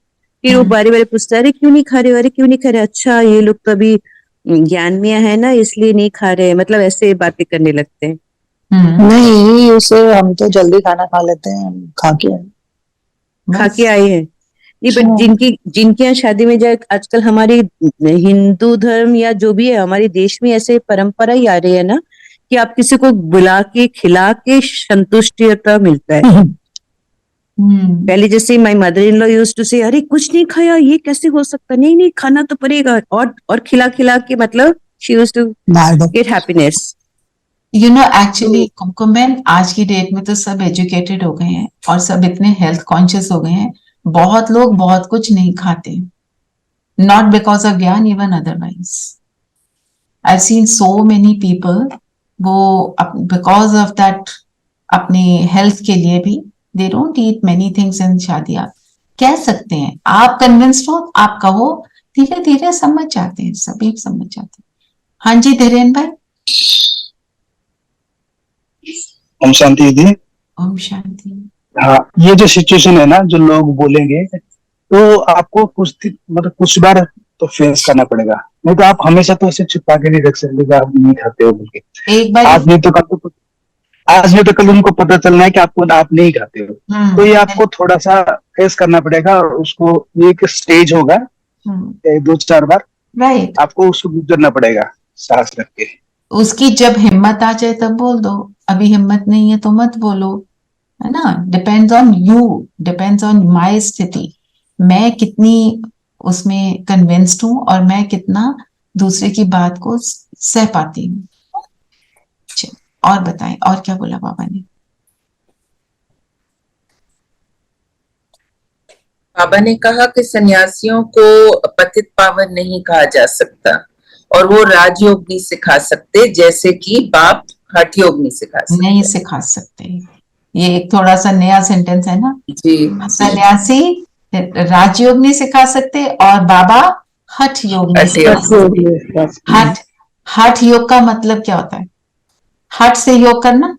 फिर वो बारे बारे पूछता है, अरे क्यों नहीं खा रहे, अरे क्यों नहीं खा रहे, अच्छा ये लोग तो अभी ज्ञान में है ना इसलिए नहीं खा रहे, मतलब ऐसे बातें करने लगते हैं। नहीं, उसे हम तो जल्दी खाना खा लेते हैं, हम खा के आए हैं। नहीं, बट जिनके यहाँ शादी में जाए, आजकल हमारे हिंदू धर्म या जो भी है हमारे देश में ऐसे परंपरा ही आ रही है ना कि आप किसी को बुला के खिला के संतुष्टिता मिलता है। पहले जैसे my mother in law used to say, अरे कुछ नहीं खाया, ये कैसे हो सकता, नहीं नहीं खाना तो पड़ेगा, और खिला खिला के मतलब she used to get happiness. You know, actually Kumkum, आज की डेट में तो सब एजुकेटेड हो गए हैं और सब इतने हेल्थ कॉन्शियस हो गए हैं। बहुत लोग बहुत कुछ नहीं खाते, नॉट बिकॉज ऑफ ज्ञान, even otherwise. I seen so many people, वो बिकॉज ऑफ दैट अपने हेल्थ के लिए भी they don't eat many things in शादी। आप कह सकते हैं, आप कन्विंस्ड हो, आप कहो, धीरे धीरे समझ जाते हैं, सभी समझ जाते हैं। हाँ जी धीरेन भाई। ओम शांति दीदी। ओम शांति। हाँ, ये जो सिचुएशन है ना, जो लोग बोलेंगे, तो आपको मतलब कुछ बार तो फेस करना पड़ेगा, नहीं तो आप हमेशा तो ऐसे छुपा के नहीं रख सकते आप नहीं खाते हो बोल के। एक बार आज नहीं तो कल उनको पता चलना है कि आप नहीं खाते हो, तो ये आपको थोड़ा सा फेस करना पड़ेगा। और उसको ये एक स्टेज होगा, 2-4 बार राइट, आपको उसको गुजरना पड़ेगा साहस रख के। उसकी जब हिम्मत आ जाए तब बोल दो, अभी हिम्मत नहीं है तो मत बोलो, है ना। Depends on you, depends on my स्थिति, मैं कितनी उसमें कन्विंस्ड हूं और मैं कितना दूसरे की बात को सह पाती हूँ। अच्छा, और बताएं, और क्या बोला बाबा ने? बाबा ने कहा कि सन्यासियों को पतित पावन नहीं कहा जा सकता और वो राजयोग नहीं सिखा सकते, जैसे कि बाप हठ योग नहीं सिखा सकते। नहीं सिखा सकते, ये एक थोड़ा सा नया सेंटेंस है ना। जी। सन्यासी राजयोग नहीं सिखा सकते और बाबा हठ योग नहीं सिखा सकते। हठ योग का मतलब क्या होता है? हठ से योग करना,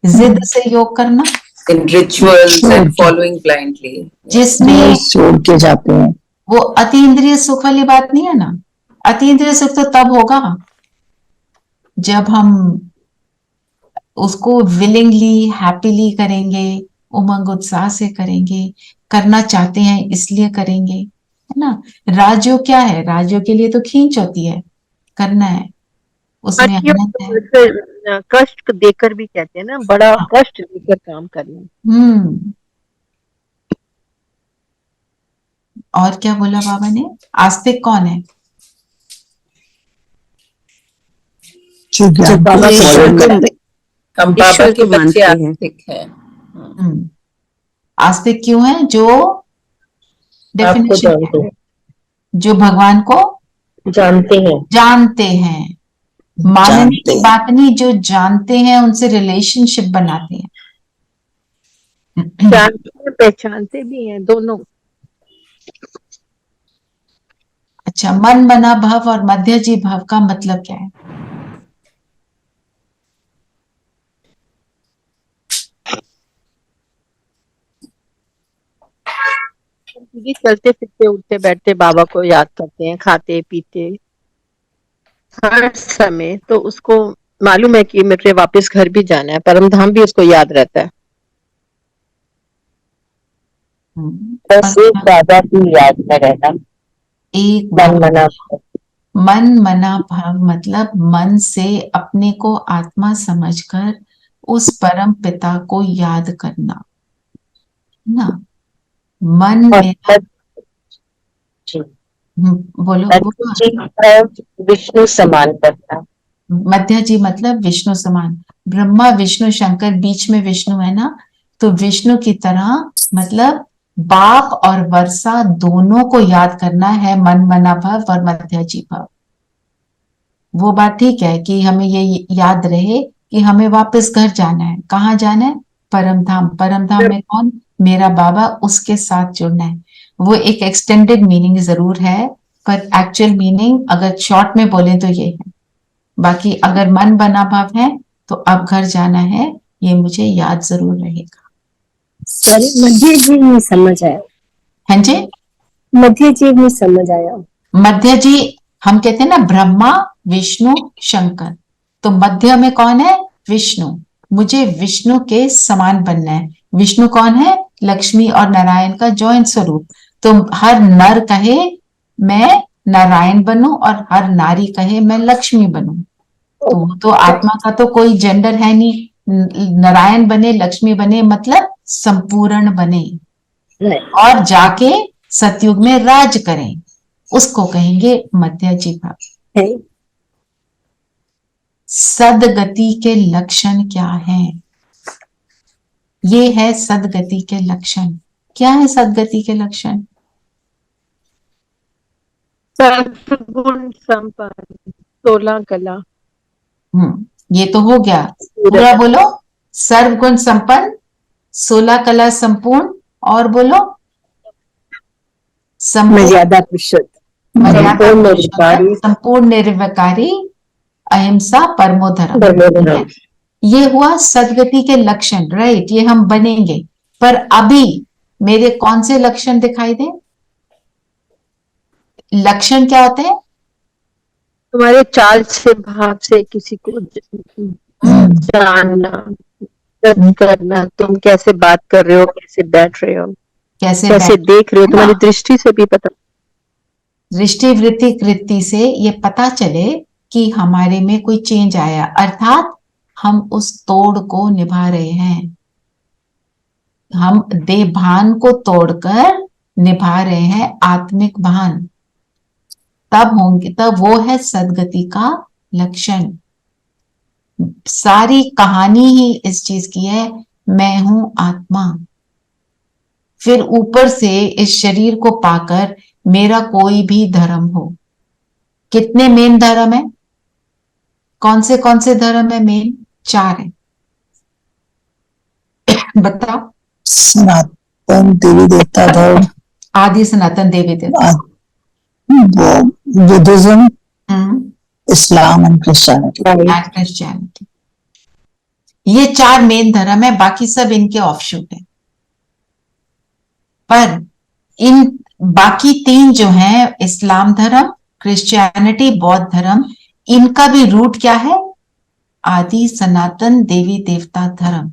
जिद से योग करना, In rituals and following blindly. जिसमें छोड़ के जाते हैं। वो अति इंद्रिय सुख वाली बात नहीं है ना। अति इंद्रिय सुख तो तब होगा जब हम उसको विलिंगली हैप्पीली करेंगे, उमंग उत्साह से करेंगे, करना चाहते हैं इसलिए करेंगे, है ना। राजयोग क्या है? राजयोग के लिए तो खींच होती है, करना है, उसमें आनंद है। कष्ट देकर भी कहते हैं ना, बड़ा कष्ट देकर काम करना। और क्या बोला बाबा ने? आस्तिक कौन है? जो बाबा हम बाबा के बच्चे आस्तिक हैं। आस्तिक क्यों है? जो डेफिनेशन है, जो भगवान को जानते हैं, मानने की बात नहीं, जो जानते हैं उनसे रिलेशनशिप बनाते हैं। जानते हैं, पहचानते भी हैं, दोनों। अच्छा, मन मना भव और मध्यजी भव का मतलब क्या है? जी, चलते फिरते उठते बैठते बाबा को याद करते हैं, खाते पीते हर समय, तो उसको मालूम है कि मुझे वापस घर भी जाना है, परम धाम भी उसको याद रहता है। बस एक बाबा की याद में रहना, एक मन मना भाव मतलब मन से अपने को आत्मा समझकर उस परम पिता को याद करना ना। मन मेरा बोलो विष्णु समान करना। मध्य जी मतलब विष्णु समान, ब्रह्मा विष्णु शंकर, बीच में विष्णु है ना, तो विष्णु की तरह मतलब बाप और वर्षा दोनों को याद करना है, मन मना भव और मध्य जी भव। वो बात ठीक है कि हमें ये याद रहे कि हमें वापस घर जाना है। कहाँ जाना है? परम धाम। परम धाम में कौन? मेरा बाबा, उसके साथ जुड़ना है। वो एक एक्सटेंडेड मीनिंग जरूर है, पर एक्चुअल मीनिंग अगर शॉर्ट में बोले तो ये है। बाकी अगर मन बना भाव है तो अब घर जाना है, ये मुझे याद जरूर रहेगा। सॉरी, मध्य जी नहीं समझ आया। हाँ जी, मध्य जी नहीं समझ आया। मध्य जी हम कहते हैं ना, ब्रह्मा विष्णु शंकर, तो मध्य में कौन है? विष्णु। मुझे विष्णु के समान बनना है। विष्णु कौन है? लक्ष्मी और नारायण का जॉइंट स्वरूप। तो हर नर कहे मैं नारायण बनूं और हर नारी कहे मैं लक्ष्मी बनूं। तो आत्मा का तो कोई जेंडर है नहीं। नारायण बने, लक्ष्मी बने मतलब संपूर्ण बने और जाके सतयुग में राज करें, उसको कहेंगे मध्य जी भाव। सदगति के लक्षण क्या है? ये है सदगति के लक्षण। क्या है सदगति के लक्षण? सर्वगुण संपन्न, 16 कला। ये तो हो गया, पूरा बोलो। सर्वगुण संपन्न, 16 कला संपूर्ण, और बोलो मर्यादा पुरुषोत्तम, संपूर्ण निर्विकारी, अहिंसा परमो धर्म। ये हुआ सदगति के लक्षण, राइट। ये हम बनेंगे, पर अभी मेरे कौन से लक्षण दिखाई दे? लक्षण क्या होते हैं? तुम्हारे चाल से भाव से किसी को जानना, करना, तुम कैसे बात कर रहे हो, कैसे बैठ रहे हो, कैसे देख रहे हो, तुम्हारी दृष्टि से भी पता, दृष्टि वृत्ति कृति से ये पता चले कि हमारे में कोई चेंज आया, अर्थात हम उस तोड़ को निभा रहे हैं। हम देह भान को तोड़कर निभा रहे हैं आत्मिक भान, तब होंगे, तब वो है सदगति का लक्षण। सारी कहानी ही इस चीज की है, मैं हूं आत्मा। फिर ऊपर से इस शरीर को पाकर मेरा कोई भी धर्म हो। कितने मेन धर्म है? कौन से धर्म है मेन? 4 है। बताओ। सनातन देवी देवता धर्म, आदि सनातन देवी देवता, वो बुद्धिज्म, इस्लाम एंड क्रिश्चियनिटी। ये 4 मेन धर्म है, बाकी सब इनके ऑफशूट है। पर इन बाकी 3 जो हैं, इस्लाम धर्म, क्रिश्चियनिटी, बौद्ध धर्म, इनका भी रूट क्या है? आदि सनातन देवी देवता धर्म,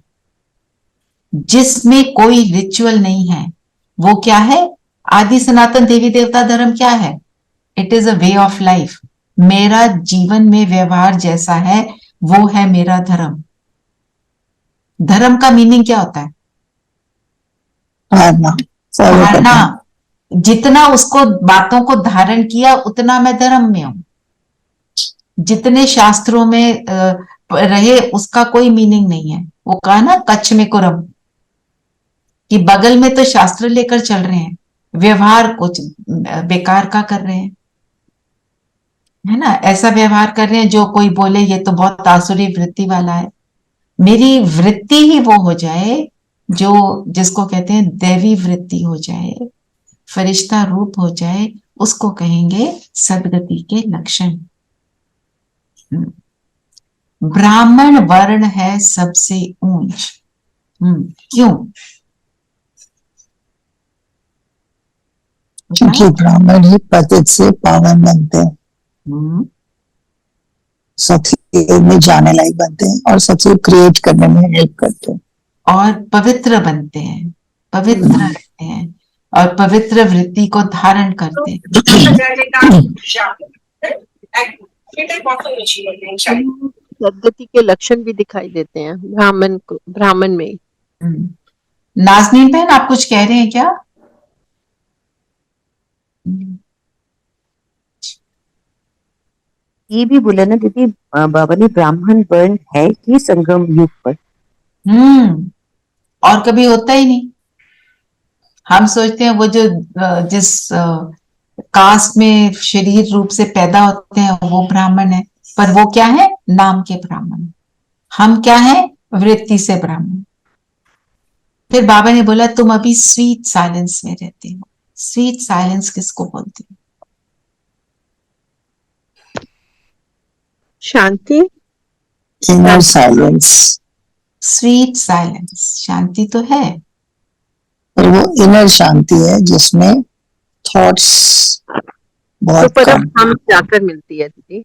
जिसमें कोई रिचुअल नहीं है। वो क्या है? आदि सनातन देवी देवता धर्म क्या है? It is a way of life. मेरा जीवन में व्यवहार जैसा है वो है मेरा धर्म। धर्म का मीनिंग क्या होता है? धारणा। जितना उसको बातों को धारण किया उतना मैं धर्म में हूं। जितने शास्त्रों में रहे उसका कोई मीनिंग नहीं है। वो कहा ना कच्छ में कुरम, कि बगल में तो शास्त्र लेकर चल रहे हैं, व्यवहार कुछ बेकार का कर रहे हैं, है ना। ऐसा व्यवहार कर रहे हैं जो कोई बोले ये तो बहुत आसुरी वृत्ति वाला है। मेरी वृत्ति ही वो हो जाए जो जिसको कहते हैं दैवी वृत्ति हो जाए, फरिश्ता रूप हो जाए, उसको कहेंगे सदगति के लक्षण। ब्राह्मण वर्ण है सबसे ऊंच। क्यों? क्योंकि ब्राह्मण ही पतित से पावन बनते हैं, सत्य में जाने लायक बनते हैं और सत्य क्रिएट करने में हेल्प करते हैं, और पवित्र बनते हैं, पवित्र रहते हैं और पवित्र वृत्ति को धारण करते हैं। सदगति के लक्षण भी दिखाई देते हैं ब्राह्मण में। नाज़नीन बहन, आप कुछ कह रहे हैं क्या? ये भी बोला ना दीदी, बाबा ने ब्राह्मण वर्ण है कि संगम युग पर। और कभी होता ही नहीं। हम सोचते हैं वो जो जिस कास्ट में शरीर रूप से पैदा होते हैं वो ब्राह्मण है, पर वो क्या है? नाम के ब्राह्मण। हम क्या है? वृत्ति से ब्राह्मण। फिर बाबा ने बोला तुम अभी स्वीट साइलेंस में रहते हो। स्वीट साइलेंस किसको बोलते हैं? शांति, इनर साइलेंस। स्वीट साइलेंस, शांति तो है, पर वो इनर शांति है जिसमें थॉट्स बहुत तो परम कम। धाम जाकर मिलती है दीदी।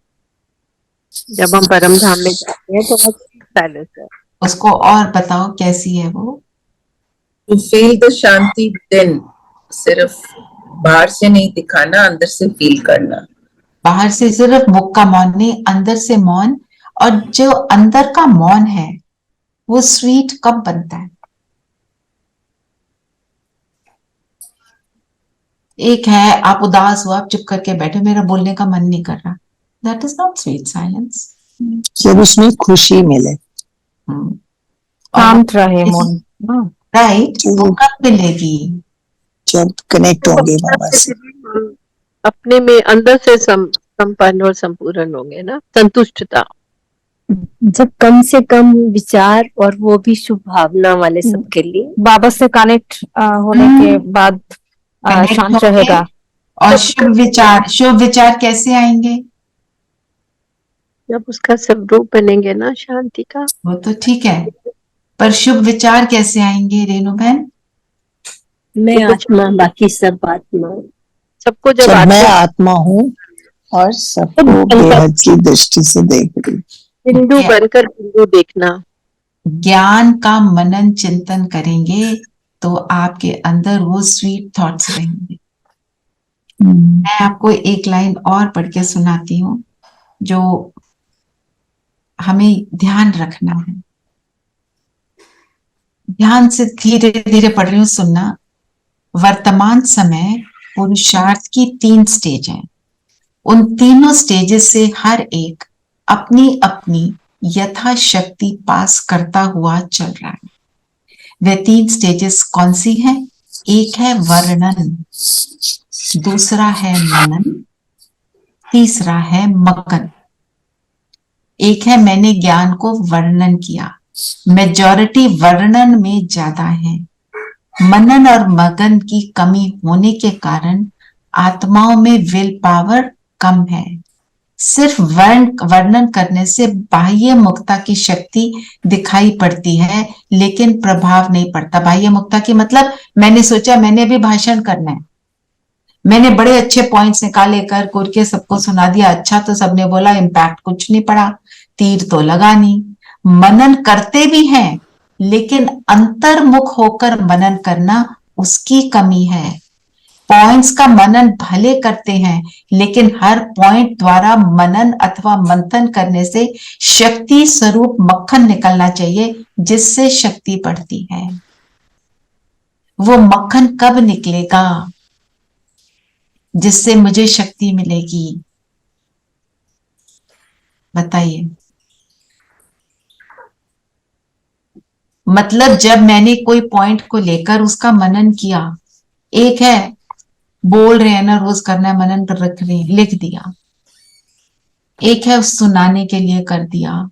जब हम परम धाम में जाते हैं तो वो साइलेंस है। उसको और बताओ कैसी है वो? टू फील द शांति दिन, सिर्फ बाहर से नहीं दिखाना, अंदर से फील करना। बाहर से सिर्फ मुख का मौन नहीं, अंदर से मौन। और जो अंदर का मौन है वो स्वीट कब बनता है? एक है आप उदास हो, आप चुप करके बैठे, मेरा बोलने का मन नहीं कर रहा, that is not sweet silence. जब उसमें खुशी मिले, शांत रहे मन, राइट, वो कब मिलेगी? जब कनेक्ट होंगे बाबा से। अपने में अंदर से संपन्न और संपूर्ण होंगे ना, संतुष्टता। जब कम से कम विचार और वो भी शुभ भावना वाले सबके लिए बाबा से कनेक्ट होने के बाद शांत रहेगा। और शुभ विचार कैसे आएंगे? जब उसका स्वरूप बनेंगे ना शांति का। वो तो ठीक है, पर शुभ विचार कैसे आएंगे रेणु बहन? मैं आत्मा, बाकी सब आत्मा। सबको जब मैं आत्मा हूँ और सबको बेहद की दृष्टि से देख रही, बिंदु बनकर बिंदु देखना। ज्ञान का मनन चिंतन करेंगे तो आपके अंदर वो स्वीट थॉट्स रहेंगे। मैं आपको एक लाइन और पढ़ के सुनाती हूँ जो हमें ध्यान रखना है। ध्यान से धीरे धीरे पढ़ रही हूँ, सुनना। वर्तमान समय पुरुषार्थ की 3 स्टेज हैं। उन तीनों स्टेजेस से हर एक अपनी अपनी यथाशक्ति पास करता हुआ चल रहा है। वे 3 स्टेजेस कौन सी हैं? एक है वर्णन, दूसरा है मनन, तीसरा है मगन। एक है मैंने ज्ञान को वर्णन किया, मेजॉरिटी वर्णन में ज्यादा है। मनन और मगन की कमी होने के कारण आत्माओं में विल पावर कम है। सिर्फ वर्णन करने से बाह्य मुक्ता की शक्ति दिखाई पड़ती है, लेकिन प्रभाव नहीं पड़ता। बाह्य मुक्ता की मतलब मैंने सोचा मैंने भी भाषण करना है, मैंने बड़े अच्छे पॉइंट्स निकाले कर के सबको सुना दिया, अच्छा तो सबने बोला, इम्पैक्ट कुछ नहीं पड़ा, तीर तो लगा नहीं। मनन करते भी हैं, लेकिन अंतर्मुख होकर मनन करना उसकी कमी है। पॉइंट्स का मनन भले करते हैं, लेकिन हर पॉइंट द्वारा मनन अथवा मंथन करने से शक्ति स्वरूप मक्खन निकलना चाहिए, जिससे शक्ति बढ़ती है। वो मक्खन कब निकलेगा जिससे मुझे शक्ति मिलेगी? बताइए। मतलब जब मैंने कोई पॉइंट को लेकर उसका मनन किया, एक है बोल रहे हैं ना रोज करना है, मनन कर रख रहे हैं, लिख दिया। एक है सुनाने के लिए कर दिया,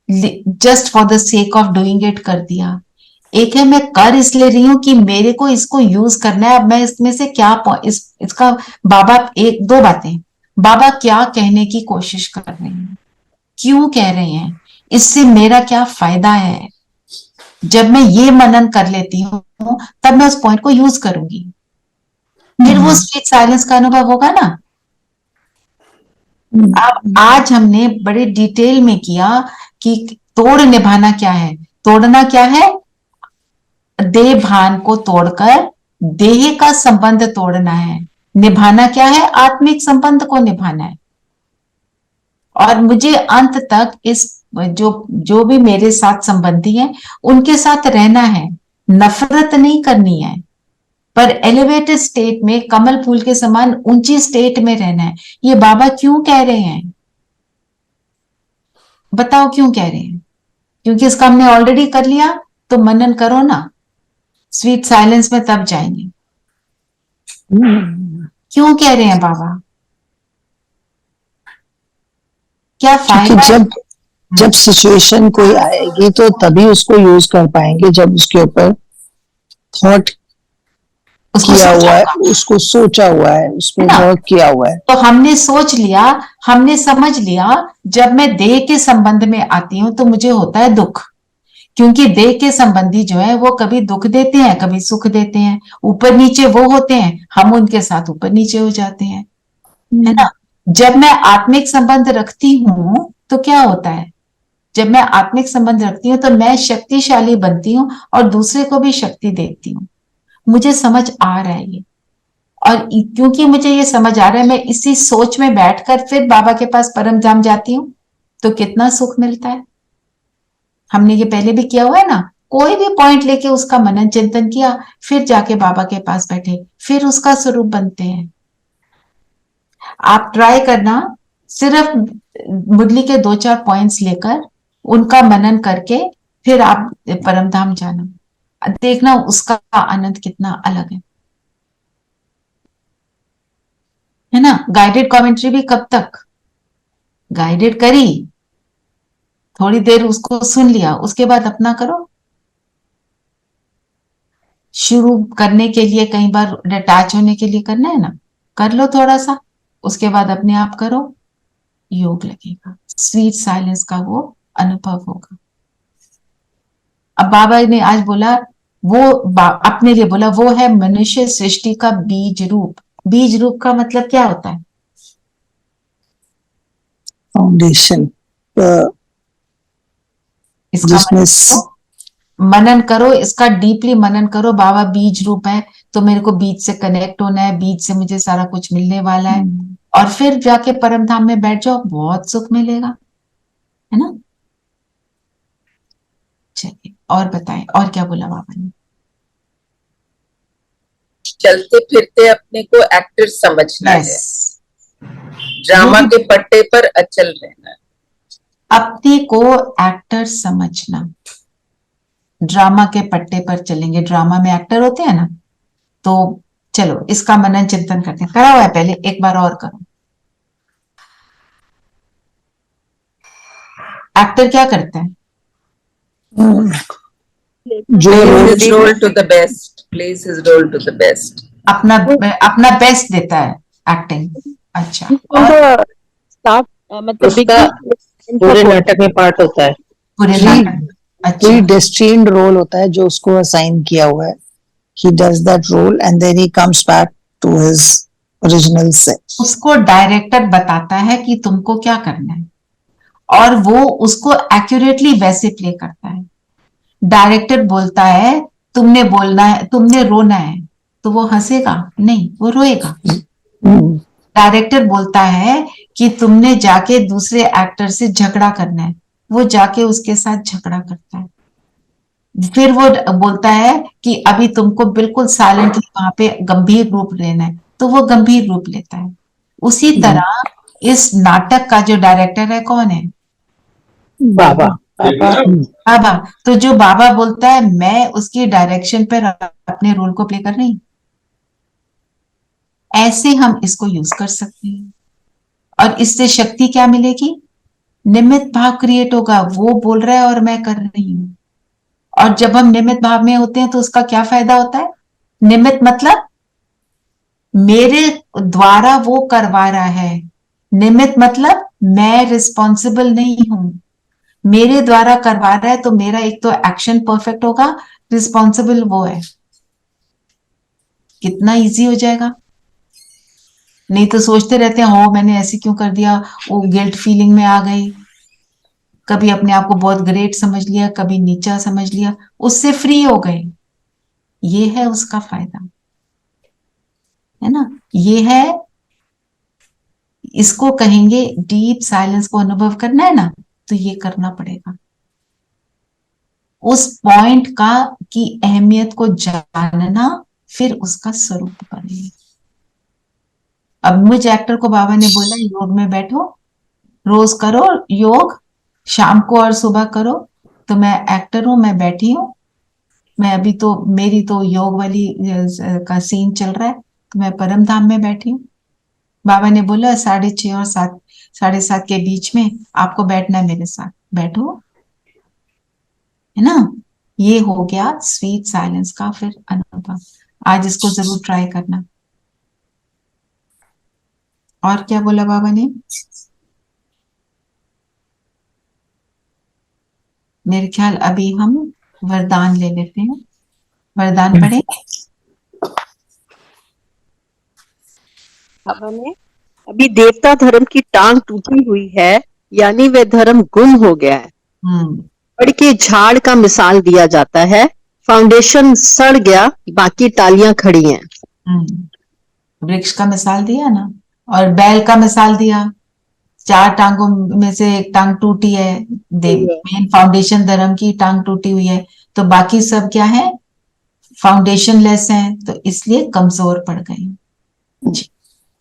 just for the sake of doing it कर दिया। एक है मैं कर इसलिए रही हूं कि मेरे को इसको यूज करना है। अब मैं इसमें से क्या इसका बाबा एक दो बातें, बाबा क्या कहने की कोशिश कर रहे हैं, क्यों कह रहे हैं, इससे मेरा क्या फायदा है। जब मैं ये मनन कर लेती हूँ तब मैं उस पॉइंट को यूज करूंगी, फिर वो स्वीट साइलेंस का अनुभव होगा ना। अब आज हमने बड़े डिटेल में किया कि तोड़ निभाना क्या है। तोड़ना क्या है? देह भान को तोड़कर देह का संबंध तोड़ना है। निभाना क्या है? आत्मिक संबंध को निभाना है। और मुझे अंत तक इस जो भी मेरे साथ संबंधी हैं उनके साथ रहना है, नफरत नहीं करनी है, पर एलिवेटेड स्टेट में कमल फूल के समान ऊंची स्टेट में रहना है। ये बाबा क्यों कह रहे हैं? बताओ क्यों कह रहे हैं? क्योंकि इसका हमने ऑलरेडी कर लिया, तो मनन करो ना, स्वीट साइलेंस में तब जाएंगे। क्यों कह रहे हैं बाबा? क्या फायदा? जब सिचुएशन कोई आएगी तो तभी उसको यूज कर पाएंगे, जब उसके ऊपर थॉट किया हुआ है, उसको सोचा हुआ है, उसको वर्क किया हुआ है। तो हमने सोच लिया, हमने समझ लिया। जब मैं देह के संबंध में आती हूं तो मुझे होता है दुख, क्योंकि देह के संबंधी जो है वो कभी दुख देते हैं, कभी सुख देते हैं, ऊपर नीचे वो होते हैं, हम उनके साथ ऊपर नीचे हो जाते हैं, है ना। जब मैं आत्मिक संबंध रखती हूं तो क्या होता है? जब मैं आत्मिक संबंध रखती हूँ तो मैं शक्तिशाली बनती हूँ और दूसरे को भी शक्ति देती हूँ। मुझे समझ आ रहा है ये, और क्योंकि मुझे ये समझ आ रहा है, मैं इसी सोच में बैठकर फिर बाबा के पास परम धाम जाती हूँ, तो कितना सुख मिलता है। हमने ये पहले भी किया हुआ है ना, कोई भी पॉइंट लेके उसका मनन चिंतन किया, फिर जाके बाबा के पास बैठे, फिर उसका स्वरूप बनते हैं। आप ट्राई करना, सिर्फ मुरली के 2-4 पॉइंट्स लेकर उनका मनन करके फिर आप परम धाम जाना, देखना उसका आनंद कितना अलग है ना। गाइडेड कमेंट्री भी कब तक? गाइडेड करी, थोड़ी देर उसको सुन लिया, उसके बाद अपना करो। शुरू करने के लिए कई बार डिटैच होने के लिए करना है ना, कर लो थोड़ा सा, उसके बाद अपने आप करो, योग लगेगा, स्वीट साइलेंस का वो अनुभव होगा। अब बाबा ने आज बोला, वो अपने लिए बोला, वो है मनुष्य सृष्टि का बीज रूप। बीज रूप का मतलब क्या होता है? फाउंडेशन, इसका मनन करो, इसका डीपली मनन करो। बाबा बीज रूप है, तो मेरे को बीज से कनेक्ट होना है, बीज से मुझे सारा कुछ मिलने वाला है, और फिर जाके परम धाम में बैठ जाओ, बहुत सुख मिलेगा, है ना। चलिए और बताएं, और क्या बोला बाबा ने? चलते फिरते अपने को एक्टर समझना है, ड्रामा के पट्टे पर अचल रहना है। अपने को एक्टर समझना। ड्रामा के पट्टे पर चलेंगे, ड्रामा में एक्टर होते हैं ना, तो चलो इसका मनन चिंतन करते हैं। करा हुआ है पहले, एक बार और करो। एक्टर क्या करता है? जो Plays his role to the best. Plays his role to the best. अपना अपना बेस्ट देता है एक्टिंग। अच्छा, और स्टार्ट मतलब उसका पूरे नाटक में पार्ट होता है। पूरे नाटक। अच्छा, प्री डेस्टिन्ड रोल होता है जो उसको असाइन किया हुआ है. He does that role and then he comes back to his original self. उसको डायरेक्टर बताता है कि तुमको क्या करना है, और वो उसको एक्यूरेटली वैसे प्ले करता है। डायरेक्टर बोलता है तुमने बोलना है, तुमने रोना है, तो वो हंसेगा नहीं, वो रोएगा। डायरेक्टर बोलता है कि तुमने जाके दूसरे एक्टर से झगड़ा करना है, वो जाके उसके साथ झगड़ा करता है। फिर वो बोलता है कि अभी तुमको बिल्कुल साइलेंटली वहां पे गंभीर रूप लेना है, तो वो गंभीर रूप लेता है। उसी तरह इस नाटक का जो डायरेक्टर है कौन है? बाबा. बाबा। तो जो बाबा बोलता है मैं उसकी डायरेक्शन पर अपने रोल को प्ले कर रही हूं, ऐसे हम इसको यूज कर सकते हैं। और इससे शक्ति क्या मिलेगी? निमित्त भाव क्रिएट होगा। वो बोल रहा है और मैं कर रही हूं, और जब हम निमित्त भाव में होते हैं तो उसका क्या फायदा होता है? निमित्त मतलब मेरे द्वारा वो करवा रहा है, निमित्त मतलब मैं रिस्पॉन्सिबल नहीं हूं, मेरे द्वारा करवा रहा है, तो मेरा एक तो एक्शन परफेक्ट होगा, रिस्पॉन्सिबल वो है। कितना इजी हो जाएगा। नहीं तो सोचते रहते हैं हो मैंने ऐसे क्यों कर दिया, वो गिल्ट फीलिंग में आ गई, कभी अपने आप को बहुत ग्रेट समझ लिया, कभी नीचा समझ लिया, उससे फ्री हो गए। ये है उसका फायदा, है ना। ये है, इसको कहेंगे डीप साइलेंस को अनुभव करना है ना, तो ये करना पड़ेगा। उस पॉइंट का की अहमियत को जानना, फिर उसका स्वरूप बने। अब मुझ एक्टर को बाबा ने बोला योग में बैठो, रोज करो योग, शाम को और सुबह करो। तो मैं एक्टर हूं, मैं बैठी हूं, मैं अभी तो मेरी तो योग वाली का सीन चल रहा है, तो मैं परम धाम में बैठी हूँ। बाबा ने बोला 6:30 और 7, 7:30 के बीच में आपको बैठना है मेरे साथ, बैठो, है ना। ये हो गया स्वीट साइलेंस का फिर अनुभव। आज इसको जरूर ट्राई करना। और क्या बोला बाबा ने? मेरे ख्याल अभी हम वरदान ले लेते हैं। वरदान पढ़े? बाबा ने अभी देवता धर्म की टांग टूटी हुई है, यानी वह धर्म गुम हो गया है। पेड़ के झाड़ का मिसाल दिया जाता है, फाउंडेशन सड़ गया, बाकी टालियां खड़ी हैं। वृक्ष का मिसाल दिया ना, और बैल का मिसाल दिया। 4 टांगों में से एक टांग टूटी है, मेन फाउंडेशन धर्म की टांग टूटी हुई है, तो बाकी सब क्या है? फाउंडेशन लेस है, तो इसलिए कमजोर पड़ गए।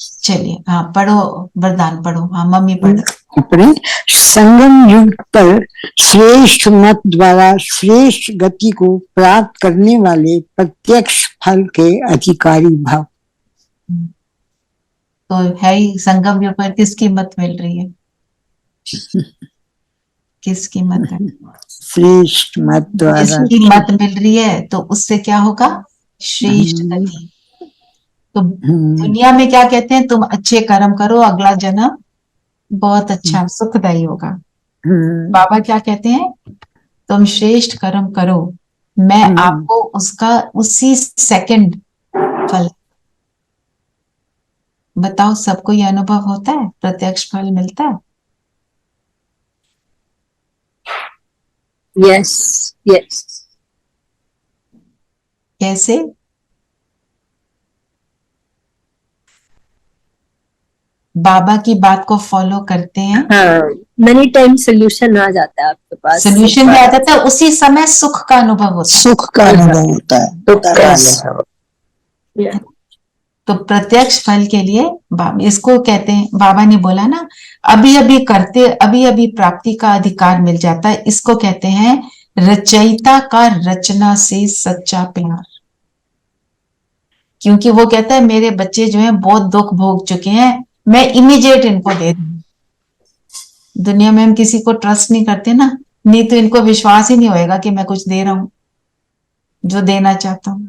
चलिए, हाँ पढ़ो, वरदान पढ़ो। हाँ मम्मी पढ़ो। संगम युग पर श्रेष्ठ मत द्वारा श्रेष्ठ गति को प्राप्त करने वाले प्रत्यक्ष फल के अधिकारी भव। तो है ही संगम युग पर किसकी मत मिल रही है? किसकी मत है? श्रेष्ठ मत द्वारा किसकी मत मिल रही है, तो उससे क्या होगा? श्रेष्ठ गति। तो दुनिया में क्या कहते हैं? तुम अच्छे कर्म करो, अगला जन्म बहुत अच्छा सुखदायी होगा। बाबा क्या कहते हैं? तुम श्रेष्ठ कर्म करो, मैं आपको उसका उसी सेकंड फल। बताओ, सबको ये अनुभव होता है? प्रत्यक्ष फल मिलता है? Yes yes. कैसे? बाबा की बात को फॉलो करते हैं, हाँ, मेनी टाइम सोल्यूशन आ जाता है आपके पास। सोल्यूशन भी आ जाता है, उसी समय सुख का अनुभव होता है। सुख का अनुभव होता है। तो प्रत्यक्ष फल के लिए इसको कहते हैं, बाबा ने बोला ना, अभी अभी करते अभी अभी प्राप्ति का अधिकार मिल जाता है, इसको कहते हैं रचयिता का रचना से सच्चा प्यार। क्योंकि वो कहता है मेरे बच्चे जो हैं बहुत दुख भोग चुके हैं, मैं इमीडिएट इनको दे दूं। दुनिया में हम किसी को ट्रस्ट नहीं करते ना, नहीं तो इनको विश्वास ही नहीं होएगा कि मैं कुछ दे रहा हूं जो देना चाहता हूं।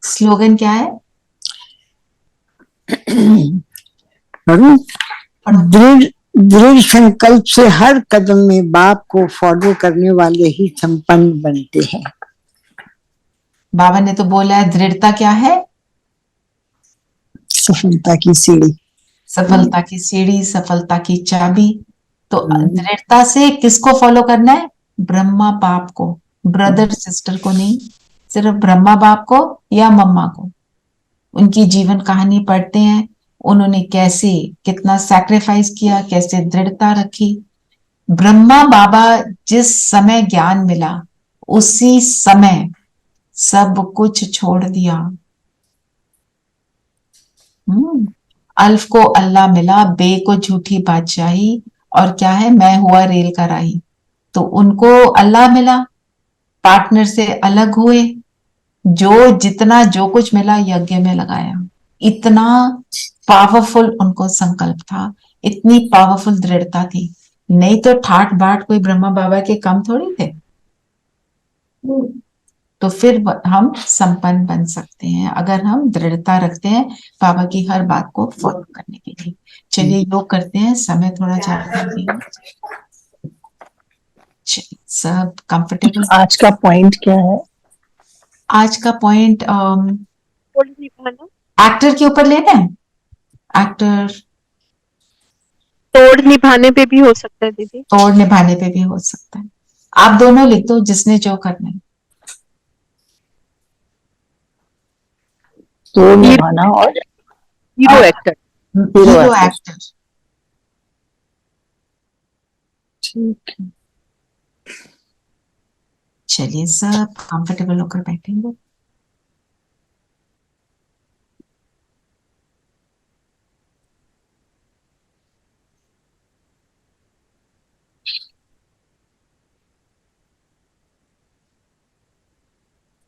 स्लोगन क्या है? दृढ़ दृढ़ संकल्प से हर कदम में बाप को फॉलो करने वाले ही संपन्न बनते हैं। बाबा ने तो बोला है, दृढ़ता क्या है? सफलता की सीढ़ी। सफलता की सीढ़ी, सफलता की चाबी। तो दृढ़ता से किसको फॉलो करना है? ब्रह्मा बाप को, ब्रदर सिस्टर को नहीं, सिर्फ ब्रह्मा बाप को या मम्मा को। उनकी जीवन कहानी पढ़ते हैं, उन्होंने कैसे कितना सैक्रिफाइस किया, कैसे दृढ़ता रखी। ब्रह्मा बाबा जिस समय ज्ञान मिला उसी समय सब कुछ छोड़ दिया। अल्फ को अल्लाह मिला, बे को झूठी बादशाही, और क्या है, मैं हुआ रेल का राही। तो उनको अल्लाह मिला, पार्टनर से अलग हुए, जो जितना जो कुछ मिला यज्ञ में लगाया। इतना पावरफुल उनको संकल्प था, इतनी पावरफुल दृढ़ता थी। नहीं तो ठाट बाट कोई ब्रह्मा बाबा के कम थोड़ी थे। तो फिर हम संपन्न बन सकते हैं अगर हम दृढ़ता रखते हैं बाबा की हर बात को फॉलो करने के लिए। चलिए योग करते हैं, समय थोड़ा ज्यादा है। सब कंफर्टेबल। आज का पॉइंट क्या है? आज का पॉइंट एक्टर के ऊपर लेना है। एक्टर तोड़ निभाने पे भी हो सकता है दीदी। तोड़ निभाने पे भी हो सकता है। आप दोनों लिख दो, जिसने जो करना है। तोड़ निभाना और हीरो एक्टर। Hero actor. ठीक है। चलिए सब कंफर्टेबल होकर बैठेंगे।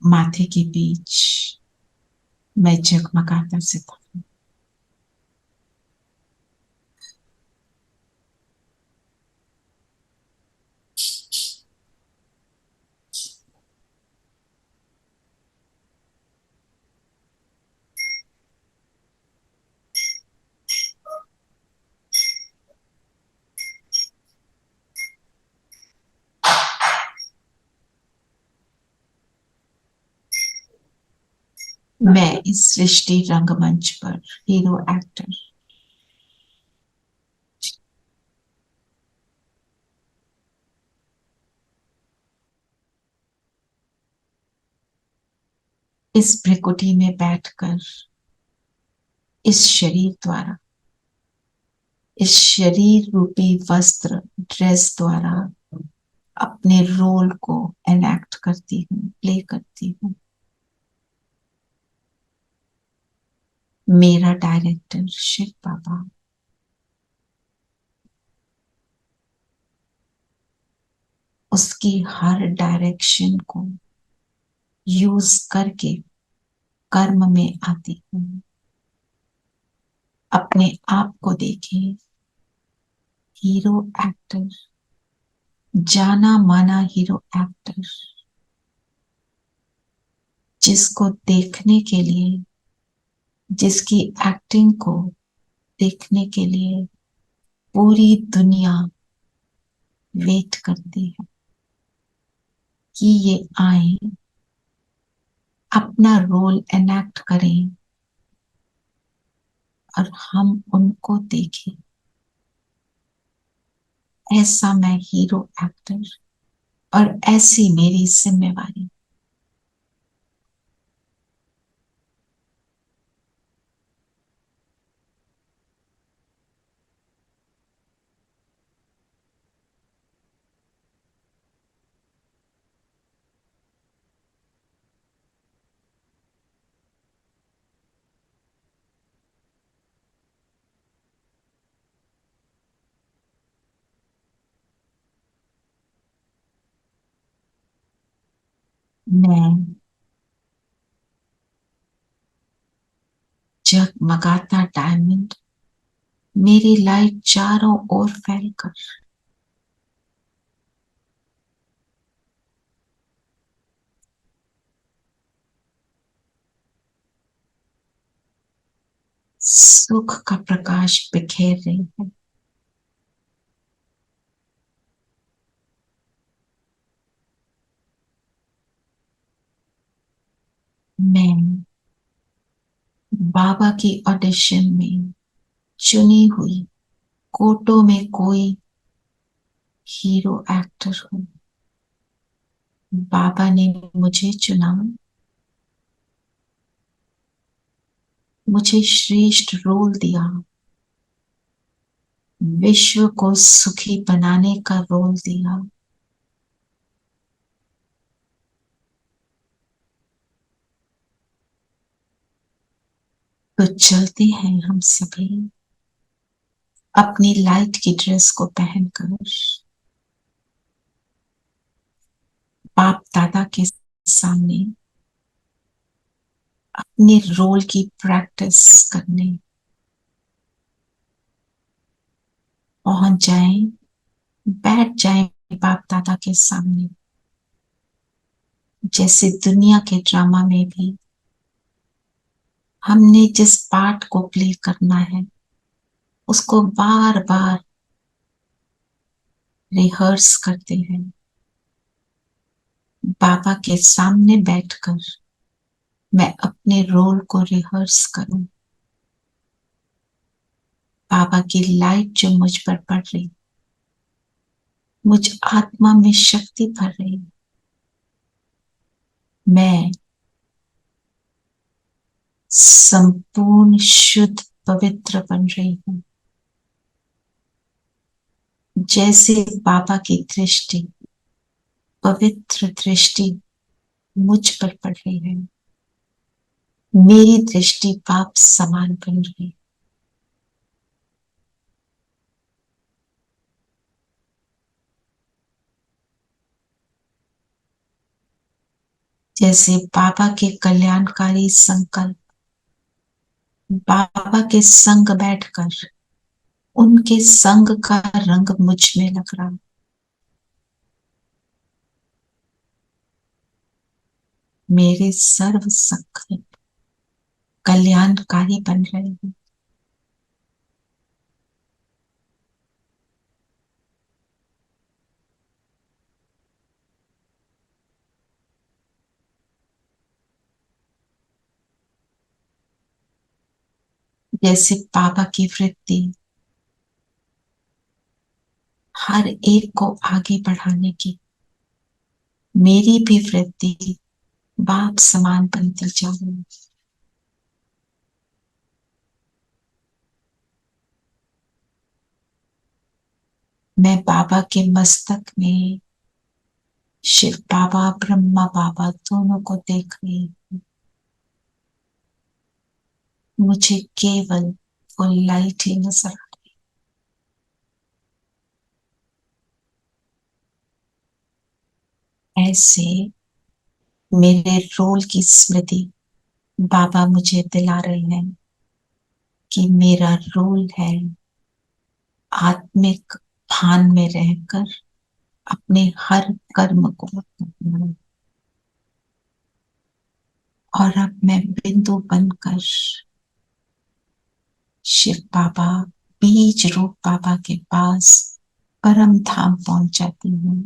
माथे के बीच मैं जगमगाता सितारा। मैं इस सृष्टि रंगमंच पर हीरो एक्टर इस भ्रिकुटी में बैठकर इस शरीर द्वारा, इस शरीर रूपी वस्त्र ड्रेस द्वारा अपने रोल को एनैक्ट करती हूँ, प्ले करती हूँ। मेरा डायरेक्टर शिव बाबा उसकी हर डायरेक्शन को यूज करके कर्म में आती हूँ। अपने आप को देखें, हीरो एक्टर, जाना माना हीरो एक्टर, जिसको देखने के लिए, जिसकी एक्टिंग को देखने के लिए पूरी दुनिया वेट करती है कि ये आए, अपना रोल एनैक्ट करें और हम उनको देखें। ऐसा मैं हीरो एक्टर और ऐसी मेरी जिम्मेवारी। मैं जगमगाता डायमंड, मेरी लाइट चारों ओर फैलकर सुख का प्रकाश बिखेर रही है। मैं बाबा की ऑडिशन में चुनी हुई कोटों में कोई हीरो एक्टर हूँ। बाबा ने मुझे चुना, मुझे श्रेष्ठ रोल दिया, विश्व को सुखी बनाने का रोल दिया। तो चलते हैं हम सभी अपनी लाइट की ड्रेस को पहनकर बाप दादा के सामने अपने रोल की प्रैक्टिस करने पहुंच जाएं, बैठ जाएं बाप दादा के सामने। जैसे दुनिया के ड्रामा में भी हमने जिस पार्ट को प्ले करना है उसको बार बार रिहर्स करते हैं। बाबा के सामने बैठकर मैं अपने रोल को रिहर्स करूं। बाबा की लाइट जो मुझ पर पड़ रही, मुझ आत्मा में शक्ति भर रही, मैं संपूर्ण शुद्ध पवित्र बन रही हूं। जैसे बाबा की दृष्टि, पवित्र दृष्टि मुझ पर पड़ रही है, मेरी दृष्टि बाप समान बन रही। जैसे बाबा के कल्याणकारी संकल्प बाबा के संग बैठकर उनके संग का रंग मुझ में लग रहा। मेरे सर्व संकल्प कल्याणकारी बन रहे हैं। जैसे बाबा की वृत्ति हर एक को आगे बढ़ाने की, मेरी भी वृत्ति बाप समान बनती जा रही है। मैं बाबा के मस्तक में शिव बाबा ब्रह्मा बाबा दोनों को देख रही हूँ। मुझे केवल वो लाइट ही नजर आ रही। ऐसे मेरे रोल की स्मृति बाबा मुझे दिला रहे हैं कि मेरा रोल है आत्मिक भान में रहकर अपने हर कर्म को करना। और अब मैं बिंदु बनकर शिव बाबा बीज रूप बाबा के पास परम धाम पहुंच जाती हूँ।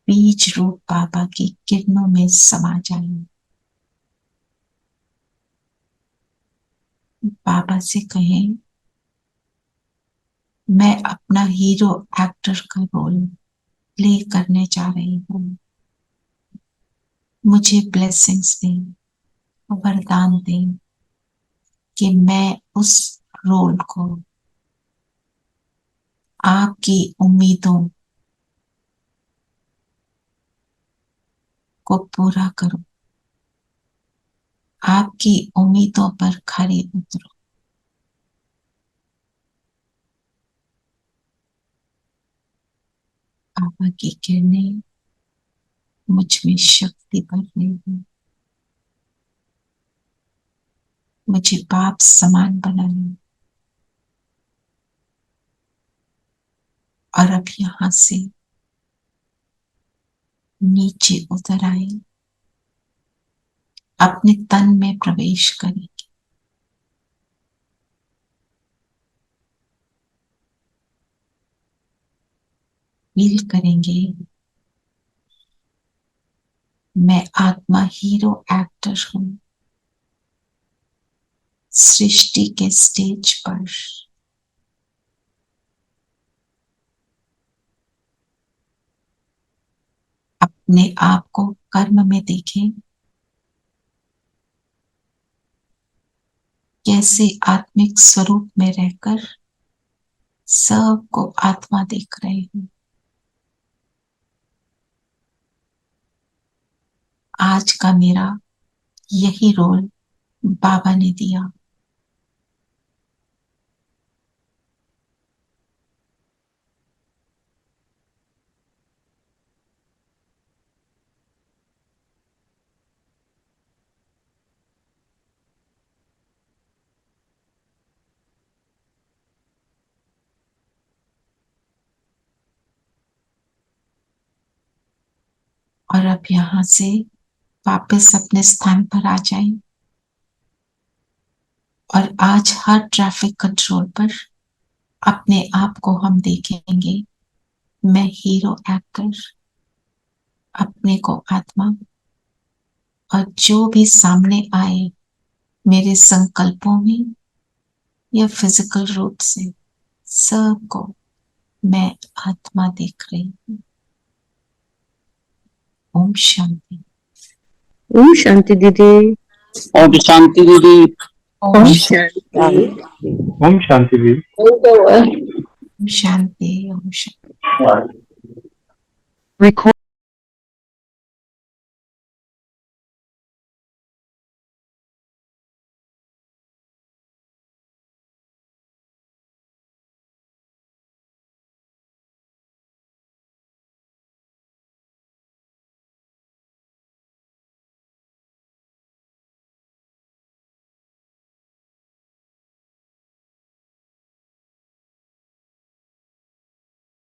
बीज रूप बाबा की किरणों में समा जाए। बाबा से कहें, मैं अपना हीरो एक्टर का रोल प्ले करने जा रही हूँ। मुझे ब्लेसिंग्स दें, वरदान दें कि मैं उस रोल को आपकी उम्मीदों को पूरा करूं, आपकी उम्मीदों पर खरी उतरूं। बाबा की किरणें मुझ में शक्ति भर रही है, मुझे बाप समान बना रही है। और अब यहां से नीचे उतर आए, अपने तन में प्रवेश करेंगे। फील करेंगे मैं आत्मा हीरो एक्टर हूं सृष्टि के स्टेज पर। अपने आप को कर्म में देखें, कैसे आत्मिक स्वरूप में रहकर सबको आत्मा देख रहे हैं। आज का मेरा यही रोल बाबा ने दिया। और अब यहां से वापस अपने स्थान पर आ जाएं। और आज हर ट्रैफिक कंट्रोल पर अपने आप को हम देखेंगे मैं हीरो एक्टर, अपने को आत्मा। और जो भी सामने आए मेरे संकल्पों में या फिजिकल रूप से, सबको मैं आत्मा देख रही हूँ। ओम शांति। ओम शांति दीदी। ओम शांति दीदी। ओम शांति। ओम शांति दीदी। ओम शांति। ओम शांति। Record